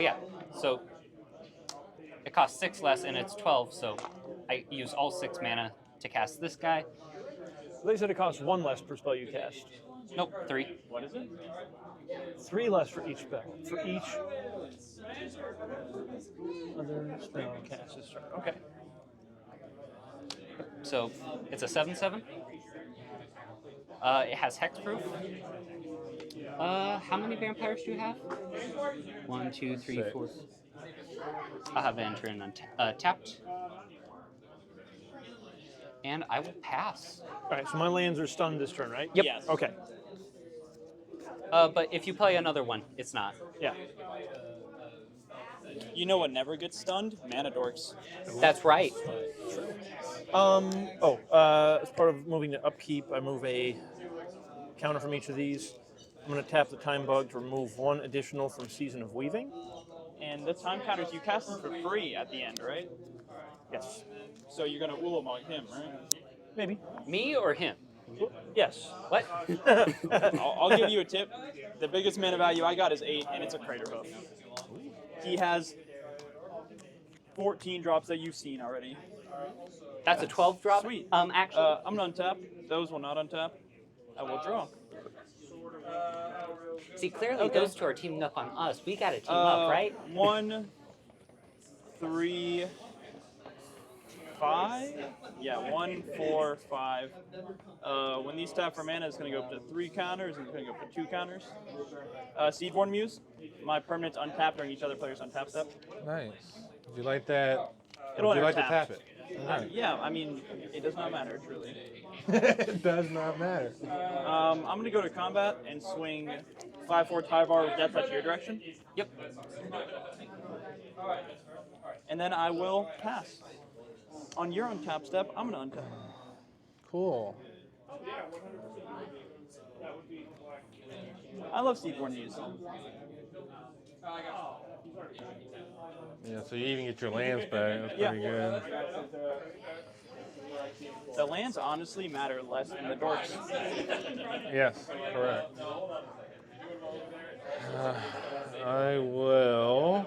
Yeah, so it costs 6 less and it's 12, so I use all 6 mana to cast this guy. They said it costs 1 less per spell you cast. Nope, 3. What is it? 3 less for each spell. For each other spell cast this turn. Okay. So it's a 7/7. It has hexproof. How many vampires do you have? 1, 2, 3, 6. 4. I'll have it enter in tapped. And I will pass. All right, so my lands are stunned this turn, right? Yep. Yes. Okay. But if you play another one, it's not. Yeah. You know what never gets stunned? Mana dorks. That's right. As part of moving to upkeep, I move a counter from each of these. I'm going to tap the time bug to remove 1 additional from Season of Weaving. And the time counters, you cast them for free at the end, right? Yes. So you're going to Ulamog him, right? Maybe. Me or him? Yes. What? I'll give you a tip. The biggest mana value I got is 8, and it's a Crater Hoof. He has 14 drops that you've seen already. That's a 12 drop? Sweet. Actually. I'm going to untap. Those will not untap. I will draw. See, clearly Okay. those two are teaming up on us. We gotta team up, right? 1, 3, 5. Yeah, 1, 4, 5. When these tap for mana, it's going to go up to 3 counters, and it's going to go up to 2 counters. Seedborn Muse. My permanents untap during each other player's untap step. Nice. Would you like that? It'll Would you like enter to tap it? Yeah, I mean, it does not matter, truly. It does not matter. I'm going to go to combat and swing 5/4 Tyvar with Death Touch your direction. Yep. And then I will pass. On your untap step, I'm going to untap. Cool. I love Seedborn Muse. Yeah, so you even get your lands back. That's pretty good. The lands honestly matter less than the dorks. Yes, correct. I will.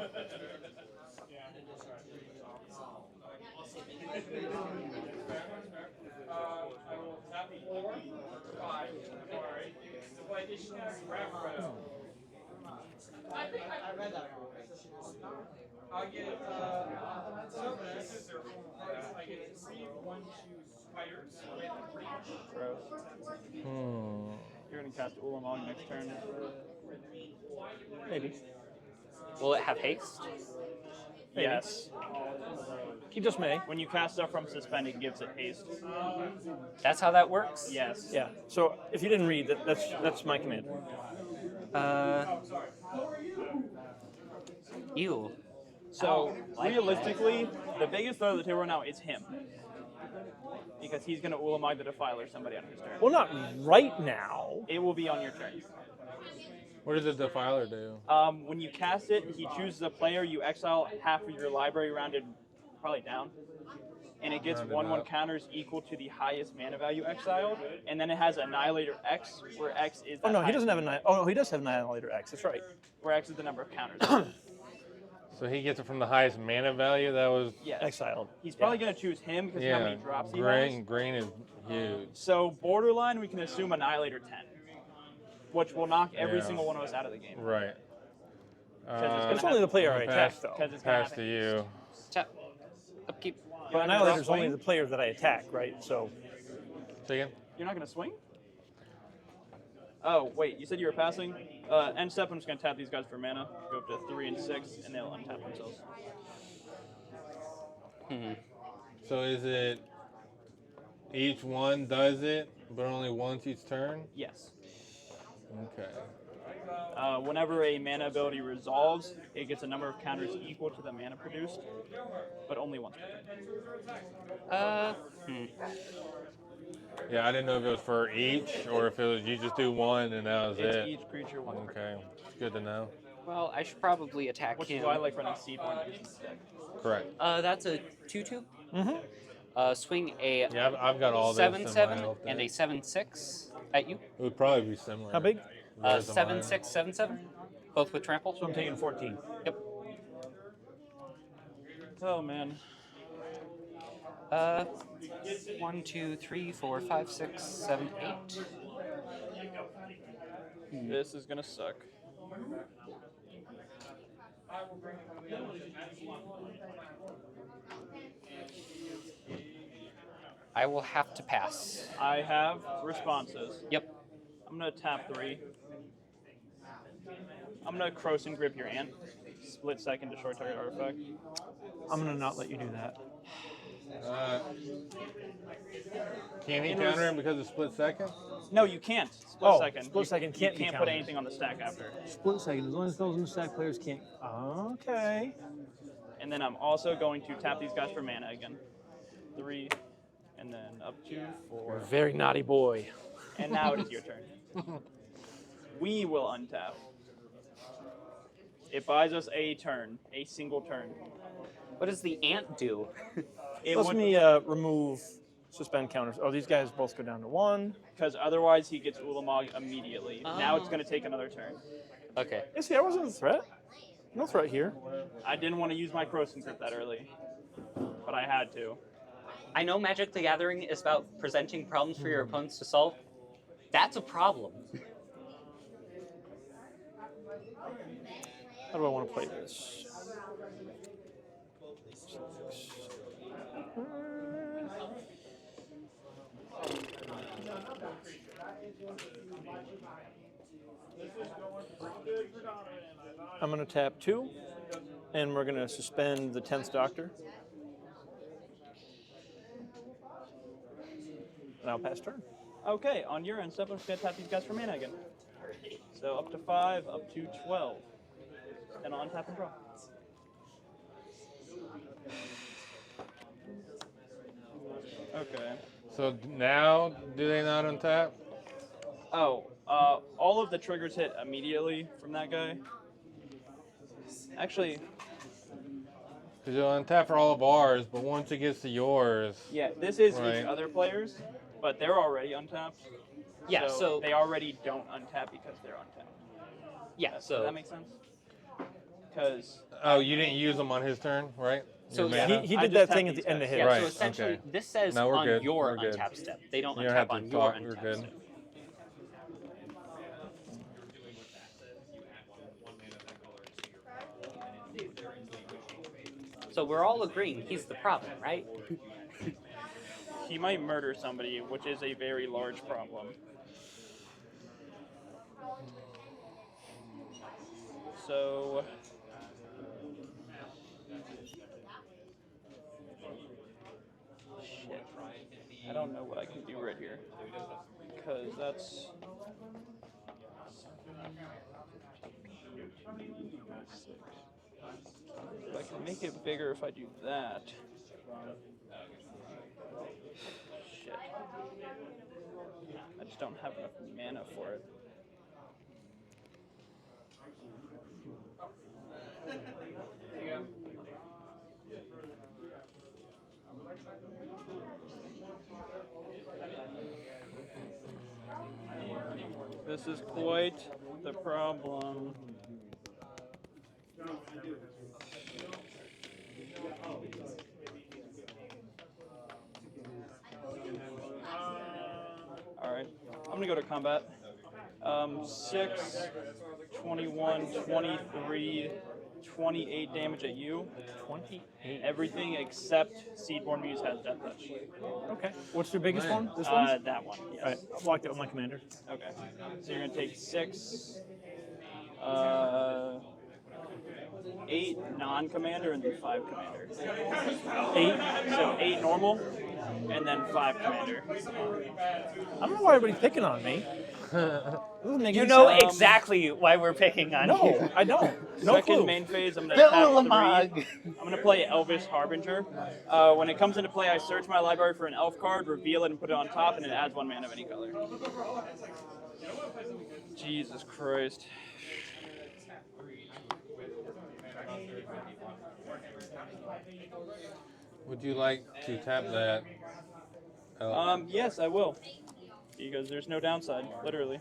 You're going to cast Ulamog next turn. Maybe. Will it have haste? Yes. He just may. When you cast stuff from suspend, it gives it haste. That's how that works? Yes. Yeah. So if you didn't read, that's my command. Ew. So realistically, the biggest threat of the table right now is him. Because he's going to Ulamog the Defiler somebody on his turn. Well, not right now. It will be on your turn. What does the Defiler do? When you cast it, he chooses a player, you exile half of your library rounded probably down. And it gets Rounded 1/1 up. counters equal to the highest mana value exiled. And then it has Annihilator X, where X is Oh no, he doesn't have he does have Annihilator X. That's right. where X is the number of counters. So he gets it from the highest mana value. That was Yes. Exiled. He's probably going to choose him because of how many drops he has. Green is huge. So borderline, we can assume Annihilator 10, which will knock every Yeah. single one of us out of the game. Right. It's only the player I attack, pass, though. Because it's gonna pass have to haste. you. Tap. Upkeep. But Annihilator's only the player that I attack, right? So Say again? You're not going to swing? Oh, wait, you said you were passing? End step, I'm just going to tap these guys for mana. Go up to 3 and 6, and they'll untap themselves. So is it each one does it, but only once each turn? Yes. Okay. Whenever a mana ability resolves, it gets a number of counters equal to the mana produced, but only once per turn. Yeah, I didn't know if it was for each or if it was you just do one and that was It's it. each creature once per turn. Okay, it's good to know. Well, I should probably attack Which him. is why I like running Seedborn Muse instead. Correct. That's a 2/2. Swing a Yeah, I've got all this. in my 7/7 health and deck. a 7/6 at you. It would probably be similar. how big? Where's the 7/6, 7/7, both with trample. So I'm taking 14. Yep. Oh man. 1, 2, 3, 4, 5, 6, 7, 8. This is gonna suck. I will have to pass. I have responses. Yep. I'm gonna tap 3. I'm gonna Cross and Grip your Ant. Split second to short target artifact. I'm gonna not let you do that. Can he counter him because of split second? No, you can't. Split Oh, second. split second can't You be can't put countered. anything on the stack after. Split second, as long as those in the stack players can't. Okay. And then I'm also going to tap these guys for mana again. 3, and then up 2, 4. Very naughty boy. And now it is your turn. We will untap. It buys us a turn, a single turn. What does the ant do? It Let would, me remove suspend counters. Oh, these guys both go down to 1. because otherwise he gets Ulamog immediately. Now it's going to take another turn. Okay. Yeah, see, I wasn't a threat. No threat here. I didn't want to use my Cross and Grip that early, but I had to. I know Magic the Gathering is about presenting problems for your opponents to solve. That's a problem. How do I want to play this? I'm going to tap 2, and we're going to suspend the 10th Doctor. And I'll pass turn. Okay, on your end, step, I'm just going to tap these guys for mana again. So up to 5, up to 12. Then I'll untap and draw. Okay. So now, do they not untap? Oh, all of the triggers hit immediately from that guy. Actually, Because you'll untap for all of ours, but once it gets to yours, yeah, this is Right. each other players, but they're already untapped. Yeah, so they already don't untap because they're untapped. yeah, Does so that make sense? Because oh, you didn't use them on his turn, right? So Your yeah, mana? He I did just that thing tapped at the these end of guys. his. yeah, Right, so essentially okay. this says No, we're on good, your we're good. untap step. They don't You don't untap have to on your talk, we're untap good. step. So we're all agreeing he's the problem, right? he might murder somebody, which is a very large problem. So shit. I don't know what I can do right here. Because that's but I can make it bigger if I do that. Shit. I just don't have enough mana for it. This is quite the problem. Alright, I'm gonna go to combat. 6, 21, 23, 28 damage at you. 28. Everything except Seedborn Muse has Death Touch. Okay. What's your biggest one? This one? That one, yes. All right. I'll block that with my commander. Okay. So you're gonna take 6, 8 non-commander, and then 5 commander. 8. So 8 normal, and then 5 commander. I don't know why everybody's picking on me. Doesn't make You any know sense. exactly why we're picking on you. No, I don't. No Second clue. main phase, I'm gonna Bill tap Lamog. 3. I'm gonna play Elvish Harbinger. When it comes into play, I search my library for an elf card, reveal it, and put it on top, and it adds 1 mana of any color. Jesus Christ. Would you like to tap that? Yes, I will. Because there's no downside, literally.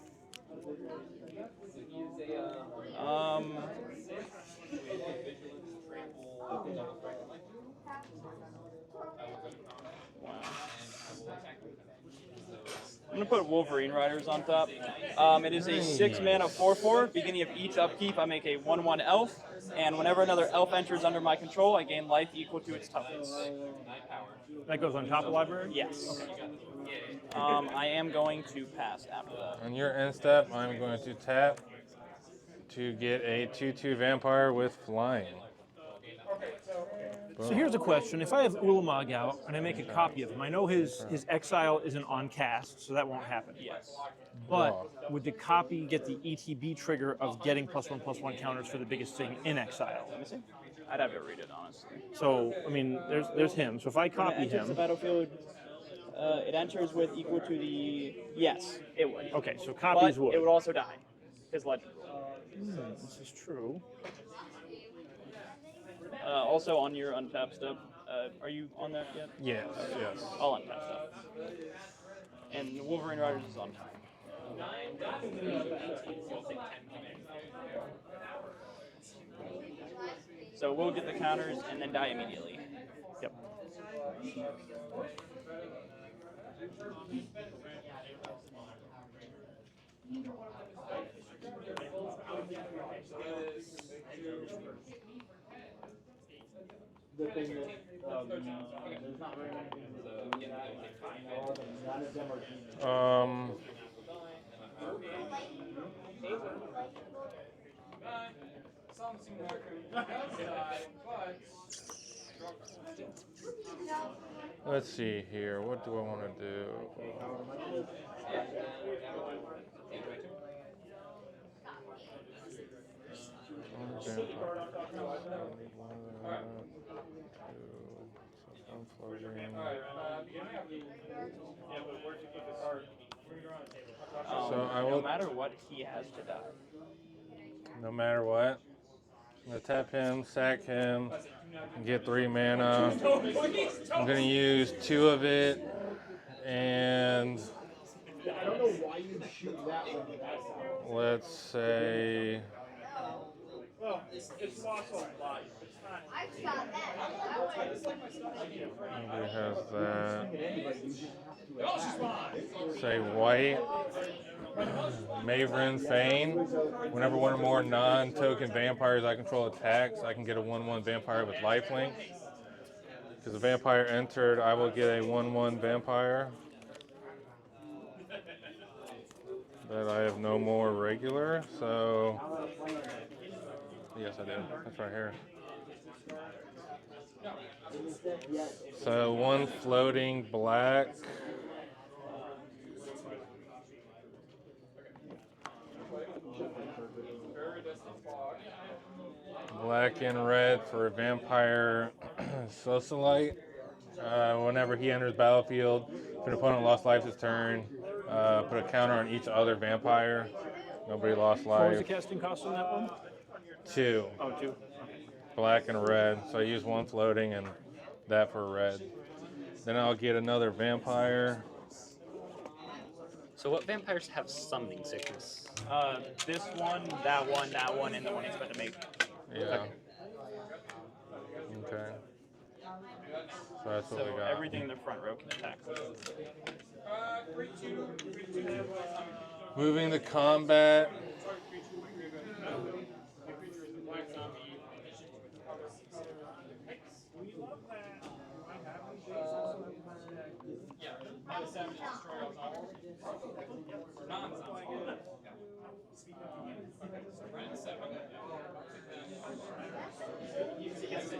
put Wolverine Riders on top. It is a 6-mana 4/4. Beginning of each upkeep, I make a 1/1 elf, and whenever another elf enters under my control, I gain life equal to its toughness. That goes on top of library? Yes. I am going to pass after that. On your end step, I'm going to tap to get a 2/2 vampire with flying. So here's a question. If I have Ulamog out and I make a copy of him, I know his exile isn't on cast, so that won't happen. Yes. But would the copy get the ETB trigger of getting +1/+1 counters for the biggest thing in exile? Let me see. I'd have to read it, honestly. So, I mean, there's him. So if I When it copy enters the him... battlefield, it enters with equal to the... Yes, it would. Okay, so But copies would. it would also die. His legend rule. This is true. Also on your untap step, are you on that yet? Yes, yes. I'll untap step. And Wolverine Riders is on top. So we'll get the counters and then die immediately. Yep. The thing that there's not very many things that do that. None of them are demons. Let's see here. What do I want to do? So I No will, matter what, he has to die. no matter what, I'm going to tap him, sack him, and get 3 mana. I'm going to use 2 of it, and I don't know why you shoot that one. let's say nobody has that. Say white. Maverin Fane. Whenever one or more non-token vampires I control attacks, I can get a 1/1 vampire with lifelink. Because the vampire entered, I will get a 1/1 vampire. But I have no more regular, so yes, I do. That's right here. So 1 floating black. Black and red for a vampire socialite. Whenever he enters battlefield, if an opponent lost life this turn, put a counter on each other vampire. Nobody lost What was the life. casting cost on that one? 2. Oh, 2. Black and red. So I use 1 floating and that for red. Then I'll get another vampire. So what vampires have summoning sickness? This one, and the one he's about to make. Yeah. Okay. So that's what So we got. everything in the front row can attack. Moving to combat.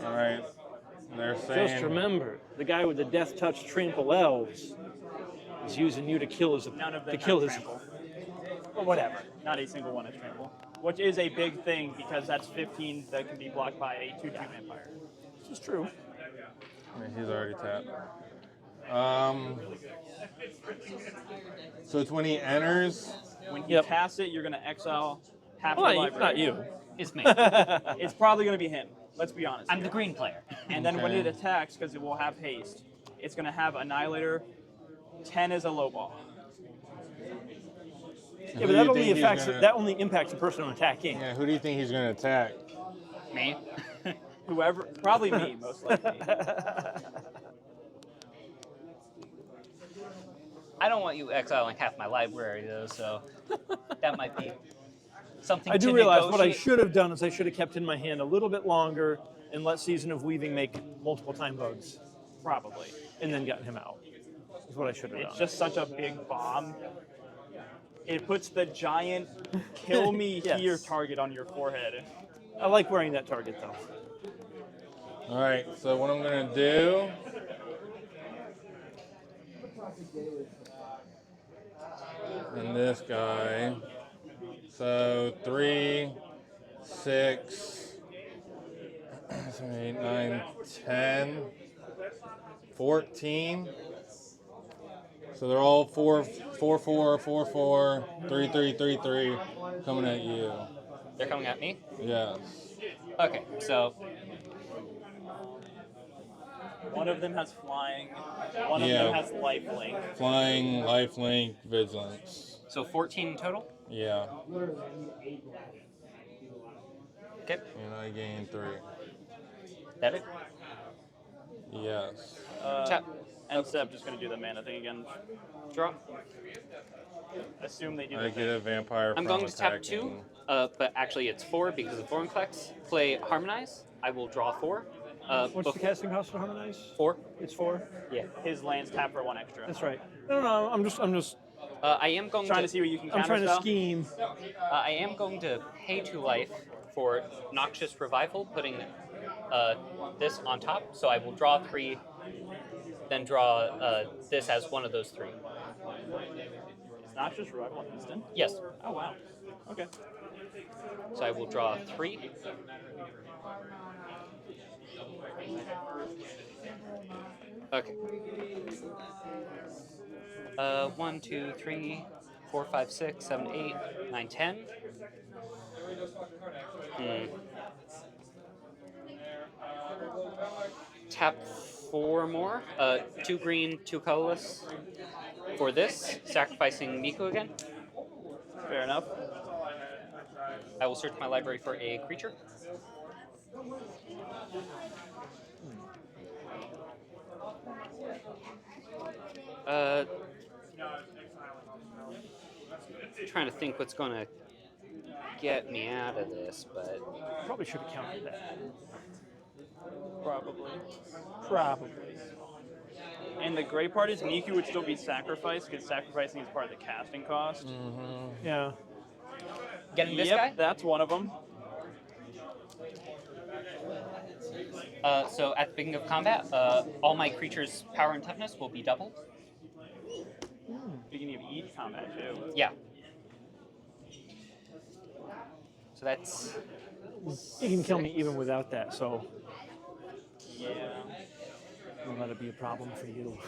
All right. They're saying. Just remember, the guy with the death touch trample elves is using you to kill his None of them to kill have his. trample. Or whatever. Not a single one is trample. Which is a big thing because that's 15 that can be blocked by a 2/2 vampire. This is true. Yeah, he's already tapped. So it's when he enters. When he Yep. casts it, you're going to exile half Well, the not library. you. It's me. It's probably going to be him. Let's be honest. I'm here. the green player. And then when Okay. it attacks, because it will have haste, it's going to have Annihilator. 10 is a low ball. Yeah, but that only impacts the person attacking. Yeah, who do you think he's going to attack? Me. Whoever, probably me, most likely. I don't want you exiling half my library, though, so that might be something I to do realize what I negotiate. should have done is I should have kept in my hand a little bit longer and let Season of Weaving make multiple time bugs, Probably. and then gotten him out. Is what I should have done. It's just such a big bomb. It puts the giant kill me Yes. here target on your forehead. I like wearing that target though. All right, so what I'm going to do. And this guy. So 3, 6, 7, 8, 9, 10, 14. So they're all 4, 4, 4, 4, 4, 3, 3, 3, 3 coming at you. They're coming at me? Yes. Okay, so One of them has flying. One of Yeah. them has lifelink. Flying, lifelink, vigilance. 14 in total? Yeah. Okay. And I gain 3. That it? Yes. Tap. And Seb just going to do the mana thing again. Draw. Assume they do I the get thing. a vampire I'm from going to tap attacking. 2, but actually it's 4 because of Thornclex. Play Harmonize. I will draw 4. What's the casting cost to Harmonize? 4? It's 4. Yeah. His lands tap for 1 extra. That's right. No, I'm just I am going Trying to see what you can I'm trying to counterspell. scheme. I am going to pay 2 life for Noxious Revival, putting this on top. So I will draw 3, then draw this as one of those 3. It's not just revival on instant. Yes. Oh wow. Okay. So I will draw 3. Okay. 1, 2, 3, 4, 5, 6, 7, 8, 9, 10. Tap 4 more. 2 green, 2 colorless. For this, sacrificing Miku again. Fair enough. I will search my library for a creature. Trying to think what's gonna get me out of this, but Probably should have counted that. Probably. Probably. And the great part is Miku would still be sacrificed because sacrificing is part of the casting cost. Yeah. getting this Yep, guy. that's one of them. So at the beginning of combat, all my creatures' power and toughness will be doubled. Beginning of each combat too. Yeah. So that's You can kill me even without that, so Yeah. don't let it be a problem for you.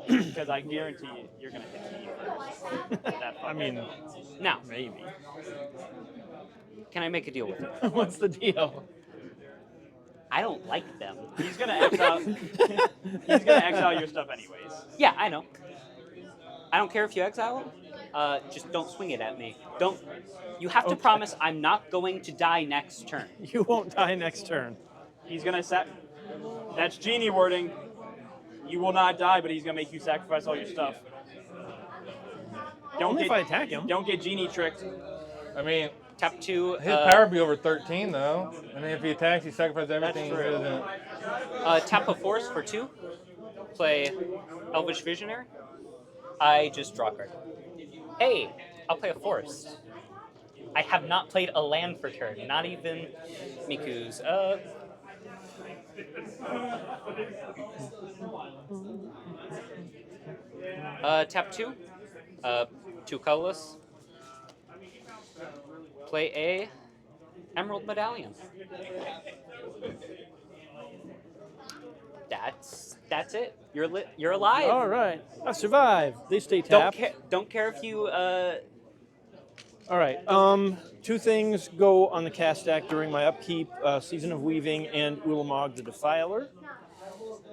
Because I guarantee you, you're gonna hit me first. That I mean, now. maybe. Can I make a deal with it? What's the deal? I don't like them. he's gonna exile. He's gonna exile your stuff anyways. Yeah, I know. I don't care if you exile them. Just don't swing it at me. Don't. You have to Okay. promise I'm not going to die next turn. You won't die next turn. He's gonna That's genie wording. You will not die, but he's gonna make you sacrifice all your stuff. Don't Only get, if I attack him. Don't get genie tricked. I mean, Tap 2. his power would be over 13 though, and then if he attacks, he sacrifices everything. That's true. He doesn't- Tap a force for 2. Play Elvish Visionary. I just draw a card. Hey, I'll play a forest. I have not played a land for turn, not even Miku's. Tap 2. 2 colorless. Play a Emerald Medallion. That's it. You're alive. All right. I survived. They stay Don't tapped. don't care if you All right. Two things go on the cast stack during my upkeep: Season of Weaving and Ulamog the Defiler.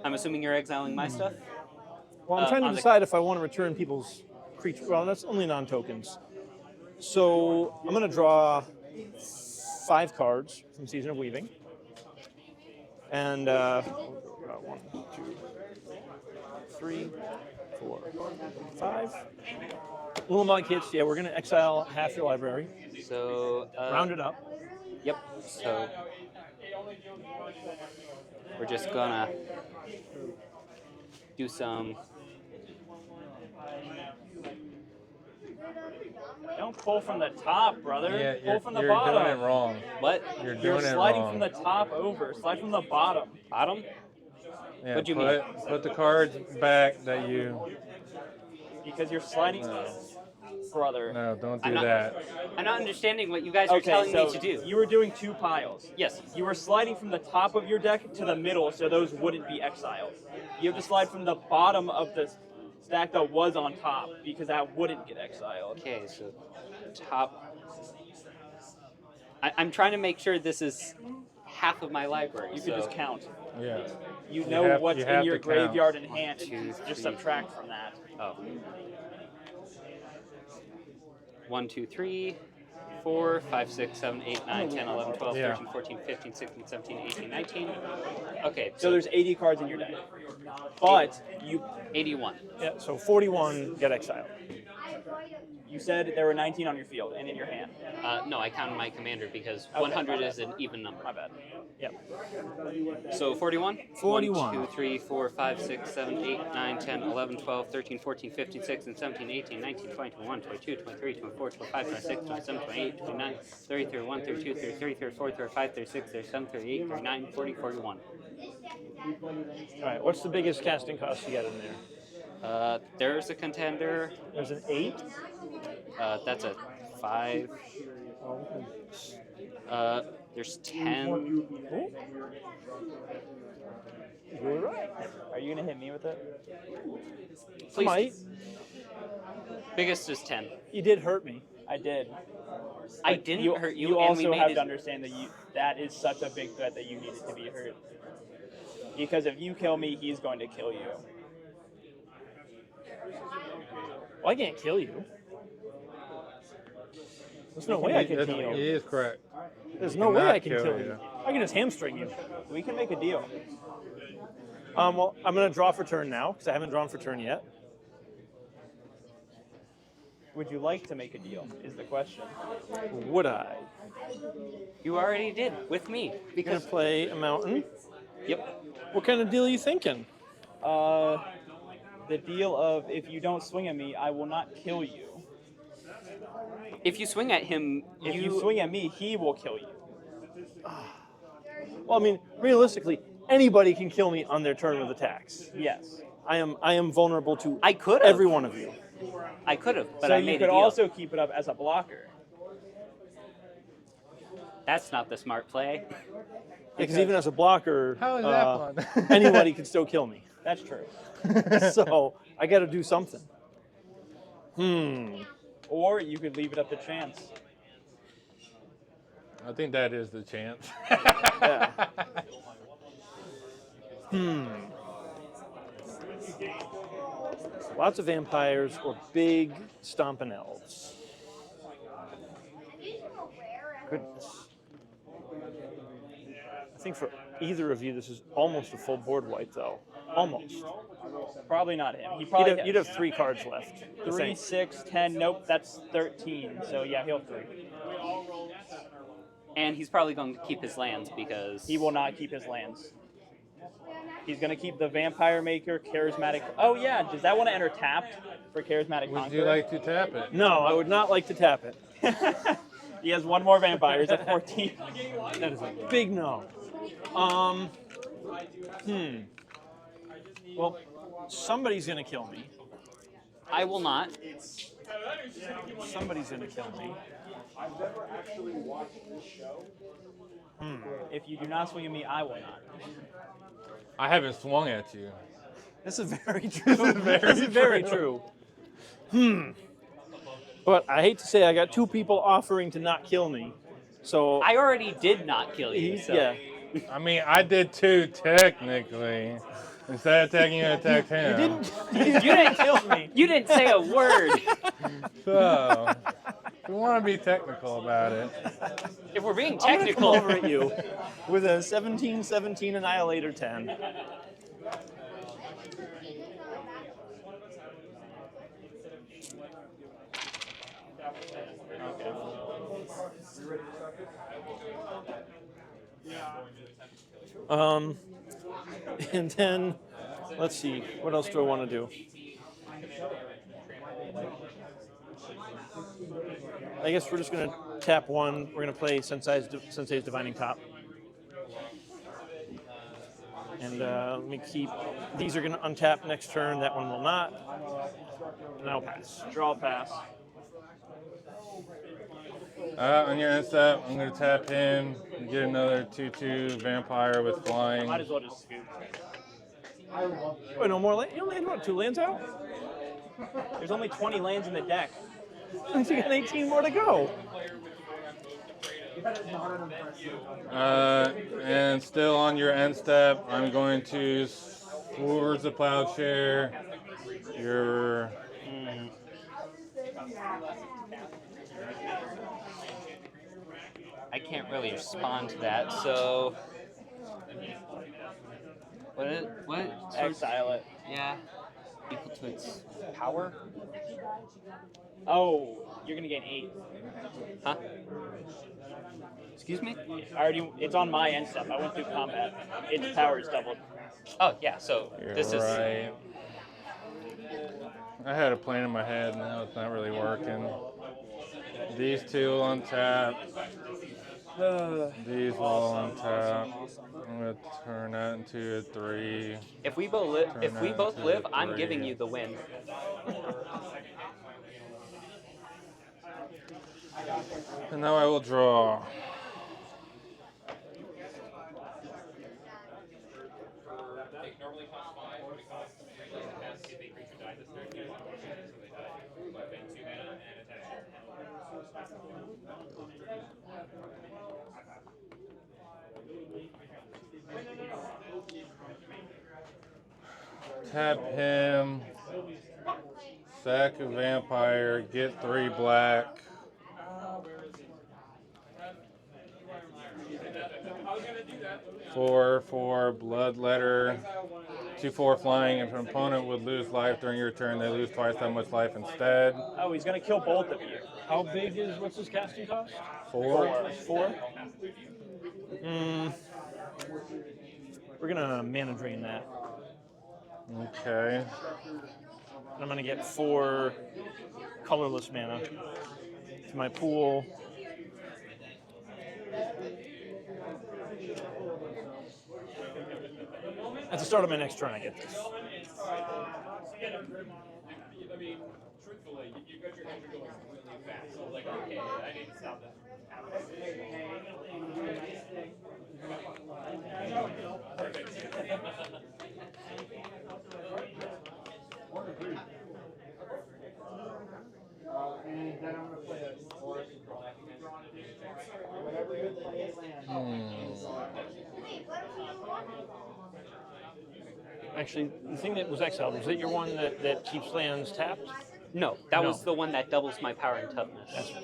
I'm assuming you're exiling my stuff. Well, I'm trying to on the- decide if I want to return people's creatures. Well, that's only non-tokens. So I'm going to draw 5 cards from Season of Weaving. And 1, 2, 3, 4, 5. Little mug hits. Yeah, we're gonna exile half your library. So Round it up. Yep. So we're just gonna do some. Don't pull from the top, brother. Yeah, Pull from the you're bottom. doing it wrong. What? You're You're doing it sliding wrong. from the top over. Slide from the bottom. Bottom? Yeah, What do you mean? Put the cards back that you. Because you're sliding, brother. No, don't do I'm not- that. I'm not understanding what you guys are Okay, telling so me to do. you were doing 2 piles. Yes. You were sliding from the top of your deck to the middle, so those wouldn't be exiled. You have to slide from the bottom of the stack that was on top, because that wouldn't get exiled. Okay, so top. I'm trying to make sure this is half of my library. You could just count. Yeah. You know what's you in have your to count. graveyard and hand, and 2, just 3. subtract from that. Oh. 1, 2, 3, 4, 5, 6, 7, 8, 9, 10, 11, 12, Yeah. 13, 14, 15, 16, 17, 18, 19. Okay, So there's 80 cards in your deck. But 81. Yeah, so 41 get exiled. you said there were 19 on your field and in your hand. No, I counted my commander because Okay, 100 my is an even number. My bad. Yep. So 41? 41. 1, 2, 3, 4, 5, 6, 7, 8, 9, 10, 11, 12, 13, 14, 15, 16, 17, 18, 19, 20, 21, 22, 23, 24, 25, 26, 27, 28, 29, 30, 31, 32, 33, 34, 35, 36, 37, 38, 39, 40, 41. All right, what's the biggest casting cost you got in there? There's a contender. There's an 8. That's a 5. There's 10. You were right. Are you going to hit me with it? Please. Might. Biggest is 10. You did hurt me. I did. I But didn't hurt you, You and we also made have it- to understand that that is such a big threat that you needed to be hurt. Because if you kill me, he's going to kill you. Well, I can't kill you. There's no way I can kill He you. is correct. There's no way cannot I can kill kill you. you. I can just hamstring you. We can make a deal. Well, I'm going to draw for turn now because I haven't drawn for turn yet. Would you like to make a deal, is the question. Would I? You already did with me. You're going Because. to play a mountain. Yep. What kind of deal are you thinking? The deal of if you don't swing at me, I will not kill you. If you swing at him, If you swing at me, he will kill you. Well, I mean, realistically, anybody can kill me on their turn with attacks. Yes. I am vulnerable to I could have. every one of you. I could have, but so I made you a could deal. also keep it up as a blocker. That's not the smart play. Because even as a blocker, How is that fun? anybody can still kill me. That's true. So I got to do something. Or you could leave it up to chance. I think that is the chance. Yeah. Lots of vampires or big stomping elves. Goodness. I think for either of you, this is almost a full board wipe, though. Almost. Probably not him. He probably You'd have 3 cards left. I 3, think. 6, 10. Nope, that's 13. So yeah, he'll have 3. And he's probably going to keep his lands because He will not keep his lands. He's going to keep the Vampire Maker, Charismatic. Oh yeah, does that want to enter tapped for Charismatic Would Conqueror? you like to tap it? No, I would not like to tap it. He has one more Vampire. He's at 14. That is a big no. Well, somebody's going to kill me. I will not. Somebody's going to kill me. If you do not swing at me, I will not. I haven't swung at you. This is very true. This is very true. But I hate to say, I got 2 people offering to not kill me. So I already did not kill you. So. yeah. I mean, I did too, technically. Instead of attacking you, I attacked him. You didn't kill me. You didn't say a word. So, we want to be technical about it. If we're being I'm gonna come technical, over at you with a 17/17 Annihilator 10. Um, and then let's see, what else do I want to do? I guess we're just gonna tap one. We're gonna play Sensei's Divining Top, and let me keep. These are gonna untap next turn. That one will not, and I'll pass. Draw pass. On your end step, I'm going to tap him. Get another 2/2 vampire with flying. Might as well just scoop. Wait, no more land? You only had what, 2 lands out? There's only 20 lands in the deck. You got 18 more to go. And still on your end step, I'm going to Swords of Plowshare. Your I can't really respond to that. So, what? Exile it. Yeah, equal to its power. Oh, you're gonna gain 8. Huh? Excuse me? It's on my end step. I went through combat. Its power is doubled. Oh yeah. So You're this is right. I had a plan in my head, now it's not really working. These two on tap. These will on tap. I'm gonna turn that into a 3. If we both live, I'm giving you the win. And now I will draw. Tap him. Sack a vampire. Get 3 black. For Bloodletter. 2/4 flying. If an opponent would lose life during your turn, they lose twice that much life instead. Oh, he's gonna kill both of you. How big is, what's his casting cost? 4. 4? We're gonna mana drain that. Okay. And I'm gonna get 4 colorless mana to my pool. At the start of my next turn, I get this. Actually, the thing that was exiled, was that your one that keeps lands tapped? No, that No. was the one that doubles my power and toughness. That's I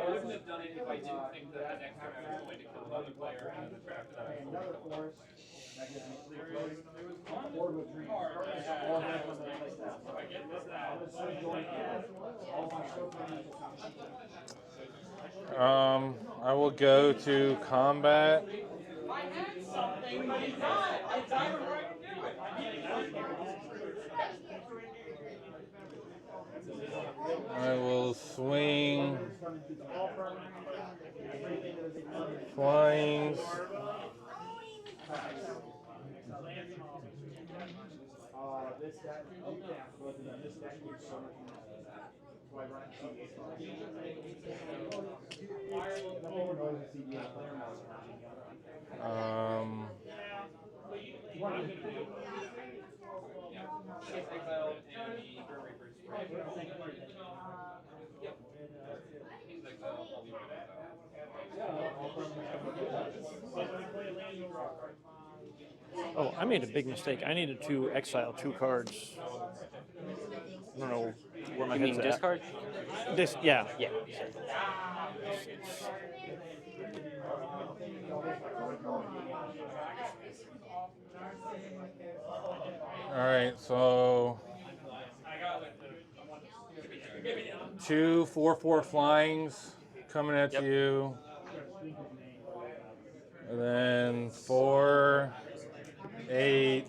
wouldn't have done it if I didn't think that the next turn I was going to kill another player and the draft that I was going to I will go to combat. I will swing flyings. Oh, I made a big mistake. I needed to exile 2 cards. I don't know where my You mean head's at. discard? This, yeah. Yeah. All right, so 2 4/4 flyings coming at Yep. you, and then 4, 8,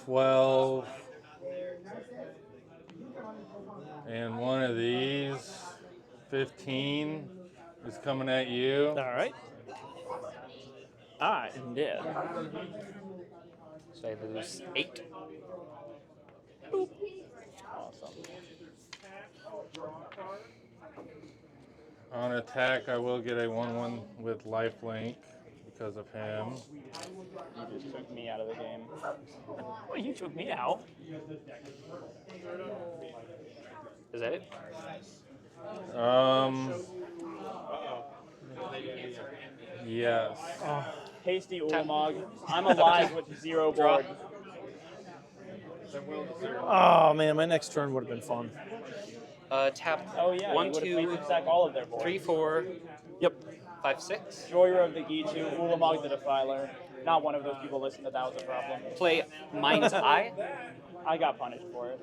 12, and one of these 15 is coming at you. All right. I am dead. So I lose 8. Awesome. On attack, I will get a 1/1 with lifelink because of him. You just took me out of the game. Well, you took me out. Is that it? Yes. Hasty Ulamog. I'm alive with 0 board. Oh man, my next turn would have been fun. Tap Oh yeah, 1, you would have 2, made them stack all of their boards. 3, 4, Yep. 5, 6. Joyer of the Gitu, Ulamog the Defiler. Not one of those people listened that was a problem. Play Mind's Eye. I got punished for it.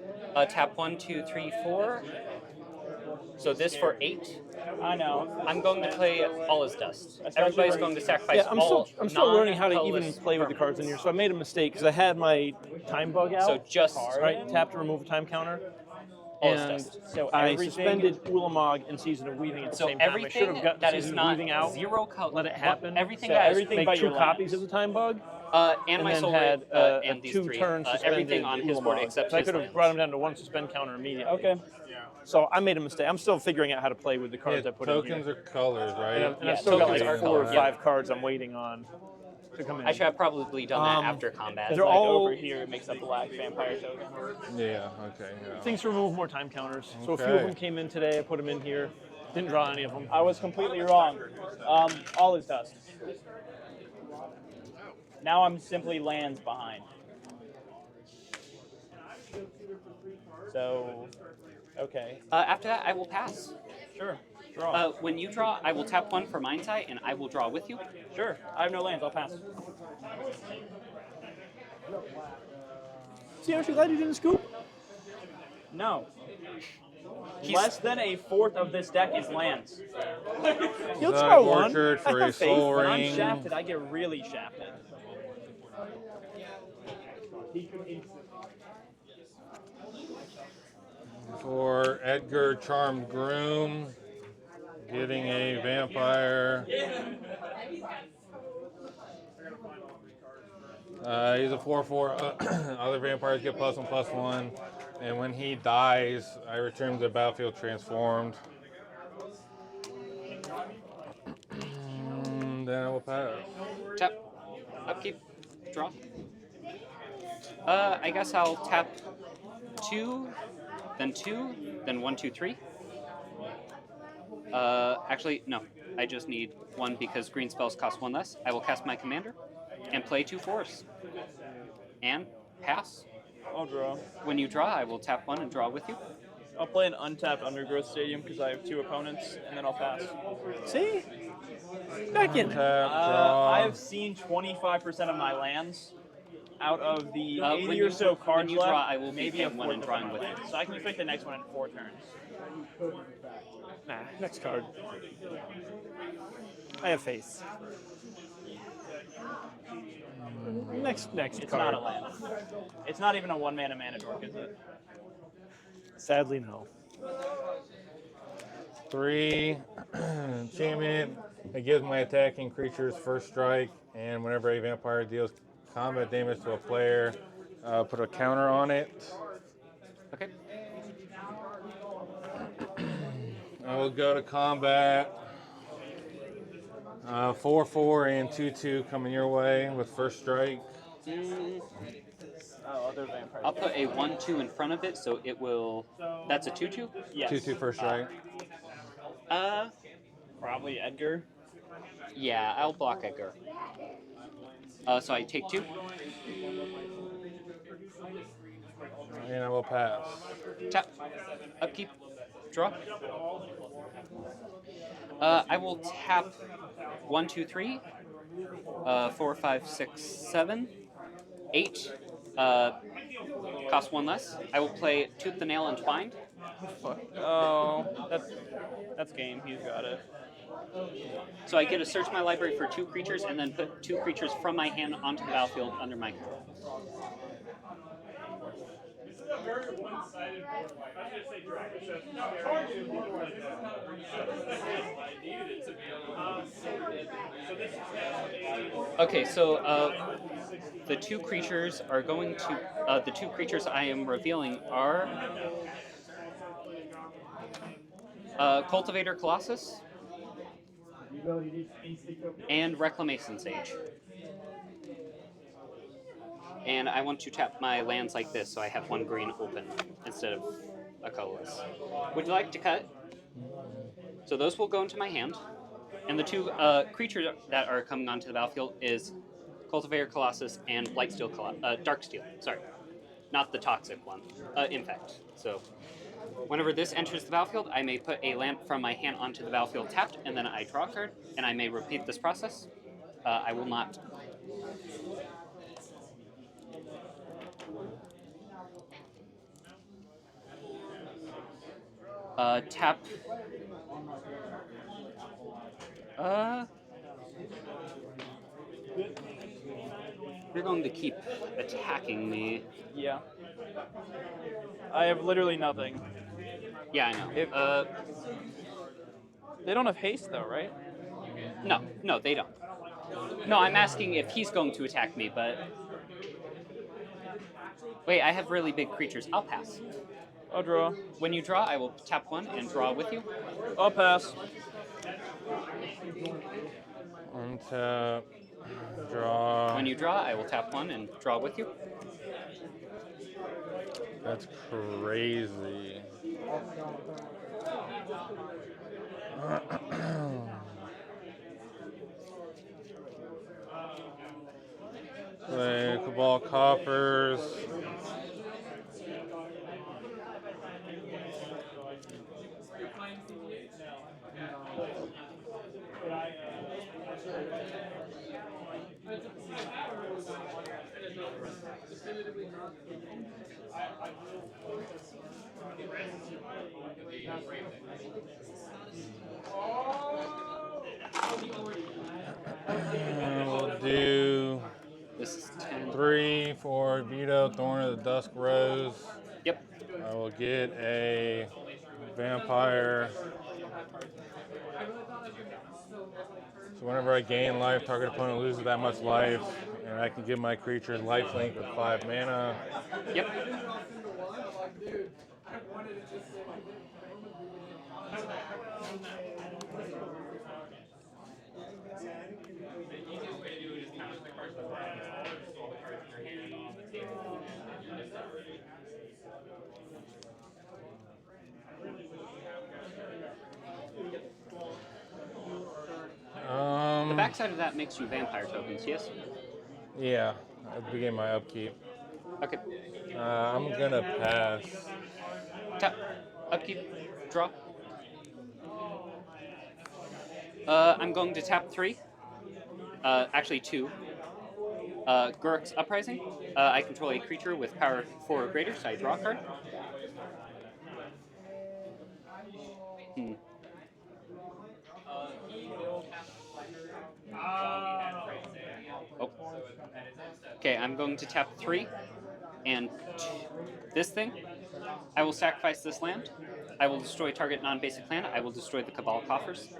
Tap 1, 2, 3, 4. So this for 8. I know. I'm going to play All Is Dust. Especially Everybody's when- going to sacrifice Yeah, I'm all still learning how to even non-colorless play with the cards in permanents. here. So I made a mistake because I had my time bug out. So just right, tap to remove a time counter. All Is And Dust. So I everything- suspended Ulamog and Season of Weaving at the So same time. I should everything have gotten that is Season not of Weaving out, 0 color. let it happen. Everything So that is everything make but 2 your copies lands. of the time bug, and my then soul had rate, a and these 3. 2-turn suspended Everything on his board Ulamog. except So I his could have lands. brought him down to 1 suspend counter immediately. Okay. So I made a mistake. I'm still figuring out how to play with the Yeah, cards I put tokens in or here. colors, right? And Yeah, I've still got tokens like are 4 or colors. 5 cards I'm waiting on to come in. I should have probably done that after combat. Because They're like all- over here, it makes a black vampire token. Yeah, okay. Yeah. Things to remove more time counters. So a few of Okay. them came in today. I put them in here. Didn't draw any of them. I was completely wrong. All is dust. Now I'm simply lands behind. So, okay, After that, I will pass. sure, draw. When you draw, I will tap 1 for Mind's Eye, and I will draw with you. Sure, I have no lands, I'll pass. See, aren't you glad you didn't scoop? No. He's- Less than a fourth of this deck is lands. He'll Dark throw one. Orchard I for have a faith. soul When I'm ring. shafted, I get really shafted. For Edgar Charmed Groom, getting a vampire. He's a 4/4. Other vampires get +1/+1. And when he dies, I return to the battlefield transformed. Then I will pass. Tap. Upkeep. Draw. I guess I'll tap 2, then 2, then 1, 2, 3. Actually, no. I just need 1 because green spells cost 1 less. I will cast my commander and play 2 fours. And pass. I'll draw. When you draw, I will tap 1 and draw with you. I'll play an untapped Undergrowth Stadium because I have 2 opponents, and then I'll pass. See? Back in. Tap, draw. I've seen 25% of my lands out of the When 80 you- or so cards when you left. draw, I will be maybe paying a 1 fourth and of drawing my with you. lands. So I can expect the next one in 4 turns. Nah, next card. I have faith. Next It's card. not a land. It's not even a 1-mana mana dork, is it? Sadly, no. 3 enchantment. It gives my attacking creatures first strike, and whenever a vampire deals combat damage to a player, put a counter on it. Okay. I will go to combat. 4/4 and 2/2 coming your way with first strike. Oh, other vampires. I'll put a 1, 2 in front of it, so it will. That's a 2, 2? Yes. 2/2 first strike. Probably Edgar. Yeah, I'll block Edgar. So I take 2. And I will pass. Tap. Upkeep. Draw. I will tap 1, 2, 3, 4, 5, 6, 7, 8. Cost 1 less. I will play Tooth the Nail Entwined. Fuck. Oh, that's game. He's got it. So I get to search my library for 2 creatures and then put 2 creatures from my hand onto the battlefield under my control. Okay, so the 2 creatures are going to. The 2 creatures I am revealing are Cultivator Colossus and Reclamation Sage. And I want to tap my lands like this, so I have 1 green open instead of a colorless. Would you like to cut? So those will go into my hand. And the 2 creatures that are coming onto the battlefield is Cultivator Colossus and Darksteel. Sorry, not the toxic one. Infect. So whenever this enters the battlefield, I may put a land from my hand onto the battlefield tapped, and then I draw a card, and I may repeat this process. I will not. Tap. You're going to keep attacking me. Yeah. I have literally nothing. Yeah, I know. They don't have haste though, right? No, they don't. No, I'm asking if he's going to attack me, but... Wait, I have really big creatures. I'll pass. I'll draw. When you draw, I will tap 1 and draw with you. I'll pass. Untap. Draw. When you draw, I will tap 1 and draw with you. That's crazy. Play Cabal Coffers. We'll do This is 10. 3 for Vito, Thorn of the Dusk Rose. Yep. I will get a vampire. So whenever I gain life, target opponent loses that much life, and I can give my creature lifelink with 5 mana. Yep. The backside of that makes you vampire tokens, yes? Yeah, at the beginning of my upkeep. Okay. I'm gonna pass. Tap. Upkeep. Draw. I'm going to tap 3. Actually 2. Gurk's Uprising. I control a creature with power 4 or greater, so I draw a card. Oh. Okay, I'm going to tap 3 and this thing. I will sacrifice this land. I will destroy target non-basic land. I will destroy the Cabal Coffers.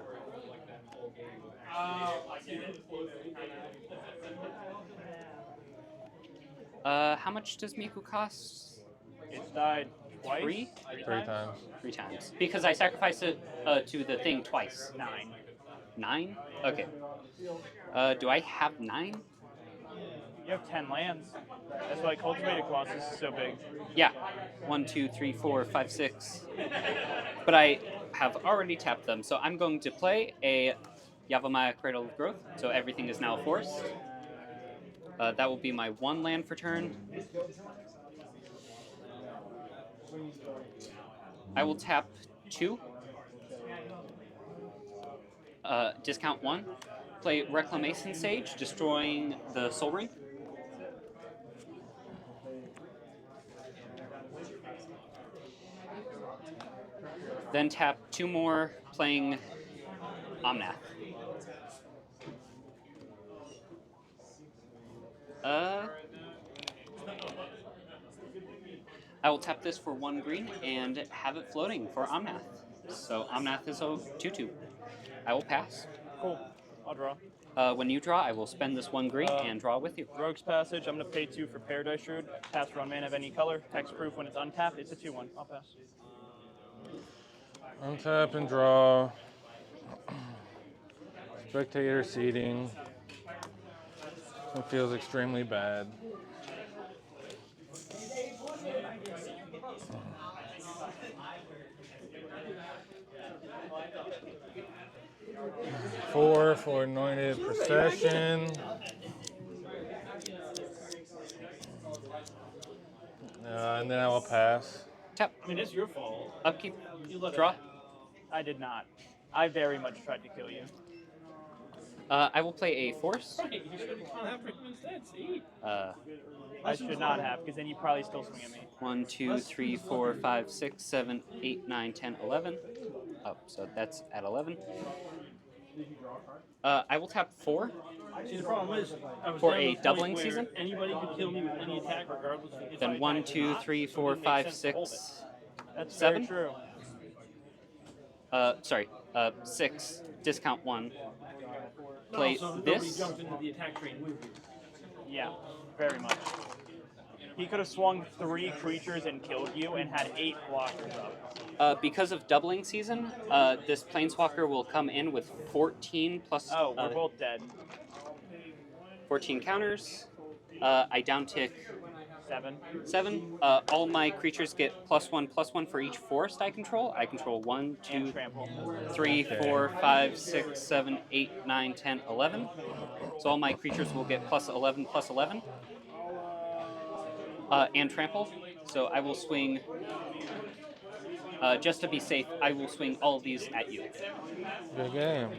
How much does Miku cost? It's died twice. 3? 3 times. 3 times. Because I sacrificed it to the thing twice. 9. 9? Okay. Do I have 9? You have 10 lands. That's why Cultivated Colossus is so big. Yeah. 1, 2, 3, 4, 5, 6. But I have already tapped them, so I'm going to play a Yavimaya Cradle of Growth, so everything is now forced. That will be my 1 land for turn. I will tap 2. Discount 1. Play Reclamation Sage, destroying the Soul Ring. Then tap 2 more, playing Omnath. I will tap this for 1 green and have it floating for Omnath. So Omnath is a 2/2. I will pass. Cool. I'll draw. When you draw, I will spend this 1 green and draw with you. Rogue's Passage, I'm going to pay 2 for Paradise Shroud. Pass for 1 mana of any color. Hexproof when it's untapped. It's a 2/1. I'll pass. Untap and draw. Spectator seating. It feels extremely bad. Four for Anointed Procession. And then I will pass. Tap. I mean, it's your fault. Upkeep. You let Draw. I did not. I very much tried to kill you. I will play a Force. Right, you should have gone after him instead. See? I should not have, because then you probably still swing at me. 1, 2, 3, 4, 5, 6, 7, 8, 9, 10, 11. Oh, so that's at 11. I will tap 4. See, the problem is, I was For down to a the point doubling where season? Anybody could kill me with any attack, regardless. If I Then 1, attacked or 2, not, 3, so it 4, wouldn't make 5, sense to hold 6. That's 7? very true. 6. Discount 1. it. Play Also, nobody this. jumped into the attack train with you. Yeah, very much. He could have swung 3 creatures and killed you and had 8 blockers up. Because of doubling season, this Planeswalker will come in with 14 plus Oh, we're both dead. 14 counters. I downtick 7. 7. All my creatures get +1/+1 for each forest I control. I control 1, 2, And trample. 3, 4, 5, 6, 7, 8, 9, 10, 11. So all my creatures will get +11/+11. And trample. So I will swing, just to be safe, I will swing all of these at you. Good game.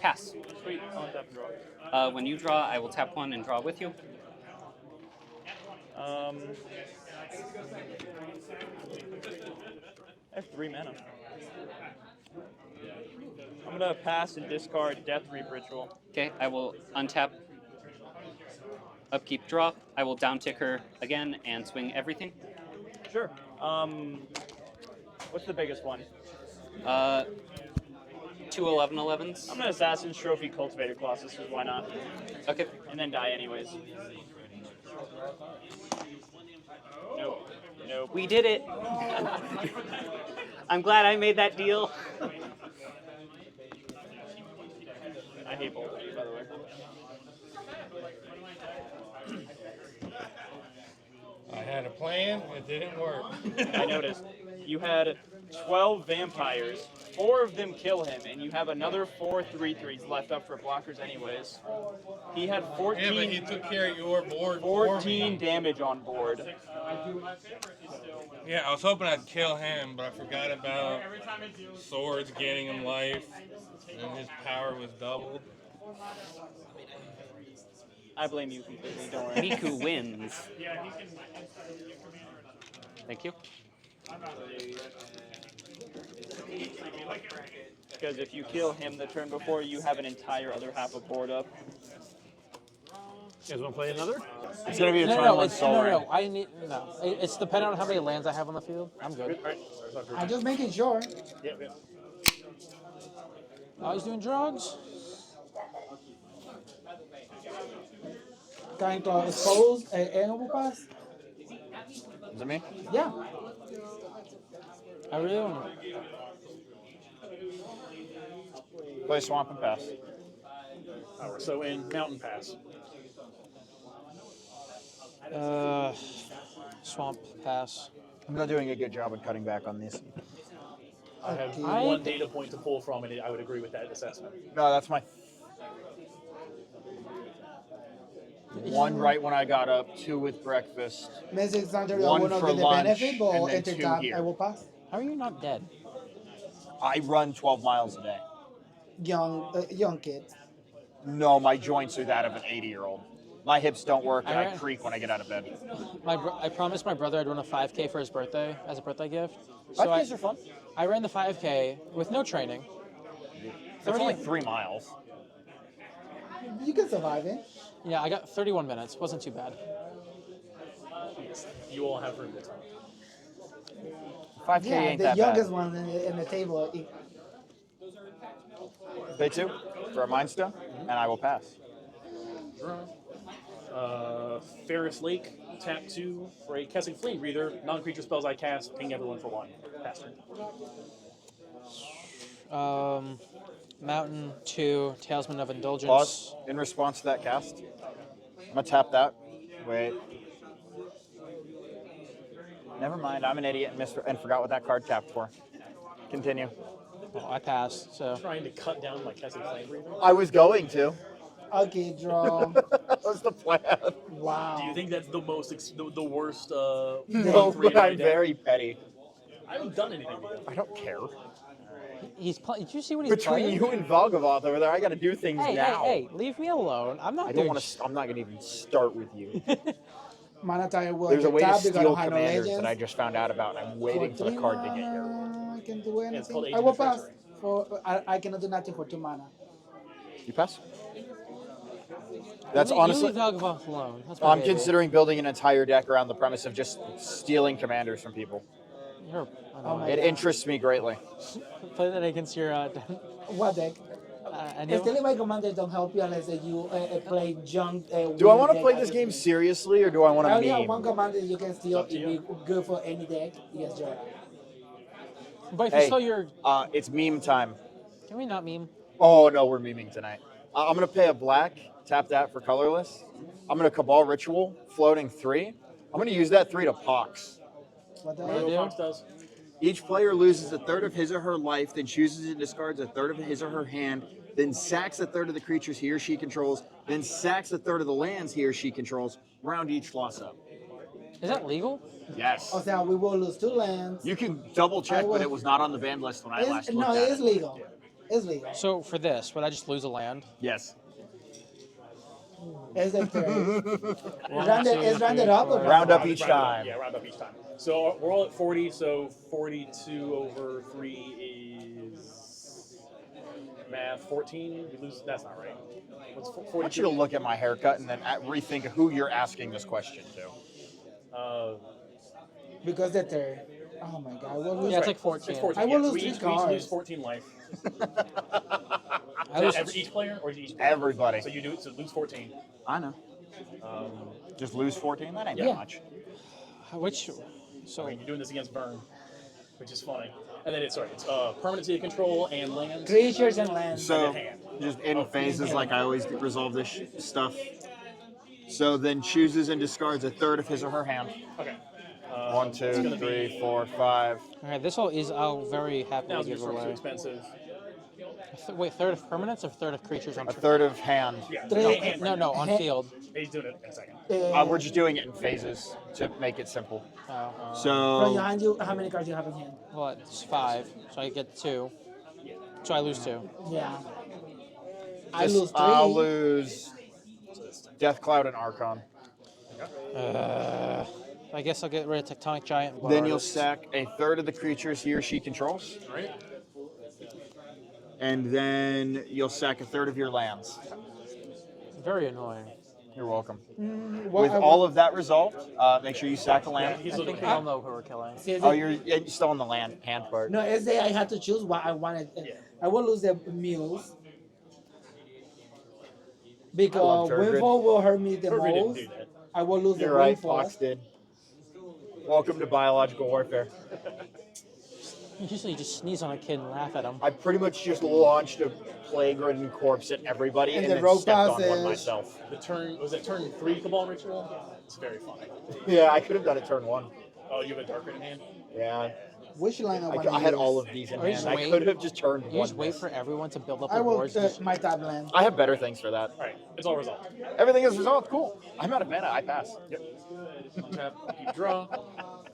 Pass. Sweet. I'll tap and draw. When you draw, I will tap 1 and draw with you. I have 3 mana. I'm gonna pass and discard Death Reap Ritual. Okay, I will untap, upkeep, draw. I will downtick her again and swing everything. Sure. What's the biggest one? 2 11/11s. I'm gonna Assassin's Trophy Cultivator Colossus, because why not? Okay. And then die anyways. Nope. Nope. We did it. I'm glad I made that deal. I hate both of you, by the way. I had a plan, it didn't work. I noticed. You had 12 vampires. 4 of them kill him, and you have another 4 3/3s left up for blockers anyways. He had 14, Yeah, but he took care of your board 14 for me. damage on board. Yeah, I was hoping I'd kill him, but I forgot about swords gaining him life, and his power was doubled. I blame you completely, don't worry. Miku wins. Thank you. Because if you kill him the turn before, you have an entire other half of board up. You guys want to play another? It's going to be a turn No, one it's, Soul no, Ring. no, I need, no. It's dependent on how many lands I have on the field. I'm good. I'm just making sure. Oh, he's doing drugs? Trying to expose an overpass? Is it me? Yeah. I really don't. Play Swamp and pass. So in Mountain Pass. Swamp pass. I'm not doing a good job of cutting back on these. I have I- one data point to pull from, and I would agree with that assessment. No, that's my. One right when I got up, 2 with breakfast. Message Center, I One will not for get the lunch, benefit, and but then enter 2 tab, here. I will pass. How are you not dead? I run 12 miles a day. Young kids. No, my joints are that of an 80-year-old. My hips don't work, and I Alright. creak when I get out of bed. I promised my brother I'd run a 5K for his birthday as a birthday gift. So 5Ks are fun. I ran the 5K with no training. It's only 3 miles. You can survive it. Yeah, I got 31 minutes. Wasn't too bad. You all have room to talk. 5K Yeah, ain't the that youngest bad. one in the table. Pay 2 for a Mind Stone, and I will pass. Ferris Lake, tap 2 for a casting Flame Breather. Non-creature spells I cast, ping everyone for 1. Pass turn. Mountain 2, Talisman of Indulgence. Pause. In response to that cast, I'm going to tap that. Wait. Never mind, I'm an idiot and forgot what that card tapped for. Continue. Well, I passed, so. Trying to cut down my casting Flame Breather. I was going to. Okay, draw. That was the plan. Wow. Do you think that's the most the worst? No, three but I'm deck? very petty. I haven't done anything to you. I don't care. Did you see what he's Between playing? you and Vagaboth over there, I got to do things Hey, now. hey, leave me alone. I'm not I don't doing want to. I'm not going to even start with you. Mana Tire will There's a way to tab, you got steal Ohio commanders Legends. that I just found out about, and I'm waiting for the card to get here. I can do it's called anything. Agent I will of pass. Treachery. I cannot do nothing for 2 mana. You pass? That's You honestly. leave Vagaboth alone. That's my I'm baby. considering building an entire deck around the premise of just stealing commanders from people. You're Oh my It God. interests me greatly. play that against your What deck? and Stealing my commanders don't help you unless you play junk. Do I want to play this game seriously, or do I want I to only have one meme? commander you can steal. up to If you. you good for any deck, yes, Jordan. But if you Hey, saw your, it's meme time. can we not meme? Oh no, we're memeing tonight. I'm gonna pay a black, tap that for colorless. I'm gonna Cabal Ritual, floating 3. I'm gonna use that 3 to Pox. What the Remember heck? what Fox does? Each player loses a third of his or her life, then chooses and discards a third of his or her hand, then sacks a third of the creatures he or she controls, then sacks a third of the lands he or she controls. Round each loss up. Is that legal? Yes. O sea, we will lose 2 lands. You can double check, I will- but it was not on the ban list when I last looked No, at it is legal. It's legal. So for this, would I just lose a land? Yes. It's the third. One, two, It's rounded three, up. four. Or Round up Round each up. time. Yeah, round up each time. So we're all at 40, so 42 over 3 is math 14. We lose. That's not right. What's I 42? want you to look at my haircut and then rethink who you're asking this question to. Because the third. Oh my God. We'll lose Yeah, it's like 14. It's 14. I will yeah, lose so we 3 each lose cards. 14 life. I lose, Each player or each player? Everybody. So you do it. So lose 14. I know. Just lose 14? That ain't Yeah. that much. which, I so mean, you're doing this against Burn, which is funny. And then it's permanency of control and lands. creatures and lands. So, hand. just in phases like I always resolve this stuff. So then chooses and discards a third of his or her hand. Okay. 1, It's 2, gonna 3, be- 4, 5. all right, this all is I'll very Now happily it's give just too away. expensive. Wait, third of permanents or third of creatures on A third of hand. Yeah. Three- no, hand No, right no, now. on field. He's doing it in a second. We're just doing it in phases to make it simple. Oh, From your So, hand, how many cards you have in hand? well, it's 5, so I get 2. So I lose 2. Yeah. I lose 3. I'll lose Death Cloud and Archon. I guess I'll get rid of Tectonic Giant. And Blood Then you'll Artist. sack a third of the creatures he or she controls. Right? And then you'll sack a third of your lands. Very annoying. You're welcome. Well, With all of that resolved, make sure you sack a Yeah, land. he's I looking think we all know who we're killing. Oh, you're still on the hand part. No, it's that I had to choose what I wanted. I will lose the mules. Because Turgid. Windfall will hurt me the Kirby didn't most. do that. I will lose You're the right, Windfall. Fox did. Welcome to biological warfare. Usually you just sneeze on a kid and laugh at him. I pretty much just launched a plague-ridden corpse at everybody And and the then rogue stepped on one passes. myself. The turn was it turn 3 Cabal Ritual? It's very funny. Yeah, I could have done it turn 1. Oh, you have a dark red in hand? Yeah. Which line I want to I had use? all of these in Or you hand. just I wait- could have just turned You one. just wait for everyone to build up I their will boards. my tab land. I have better things for that. All right, it's all resolved. Everything is resolved. Cool. I'm out of mana. I pass. Yep. Untap, you draw,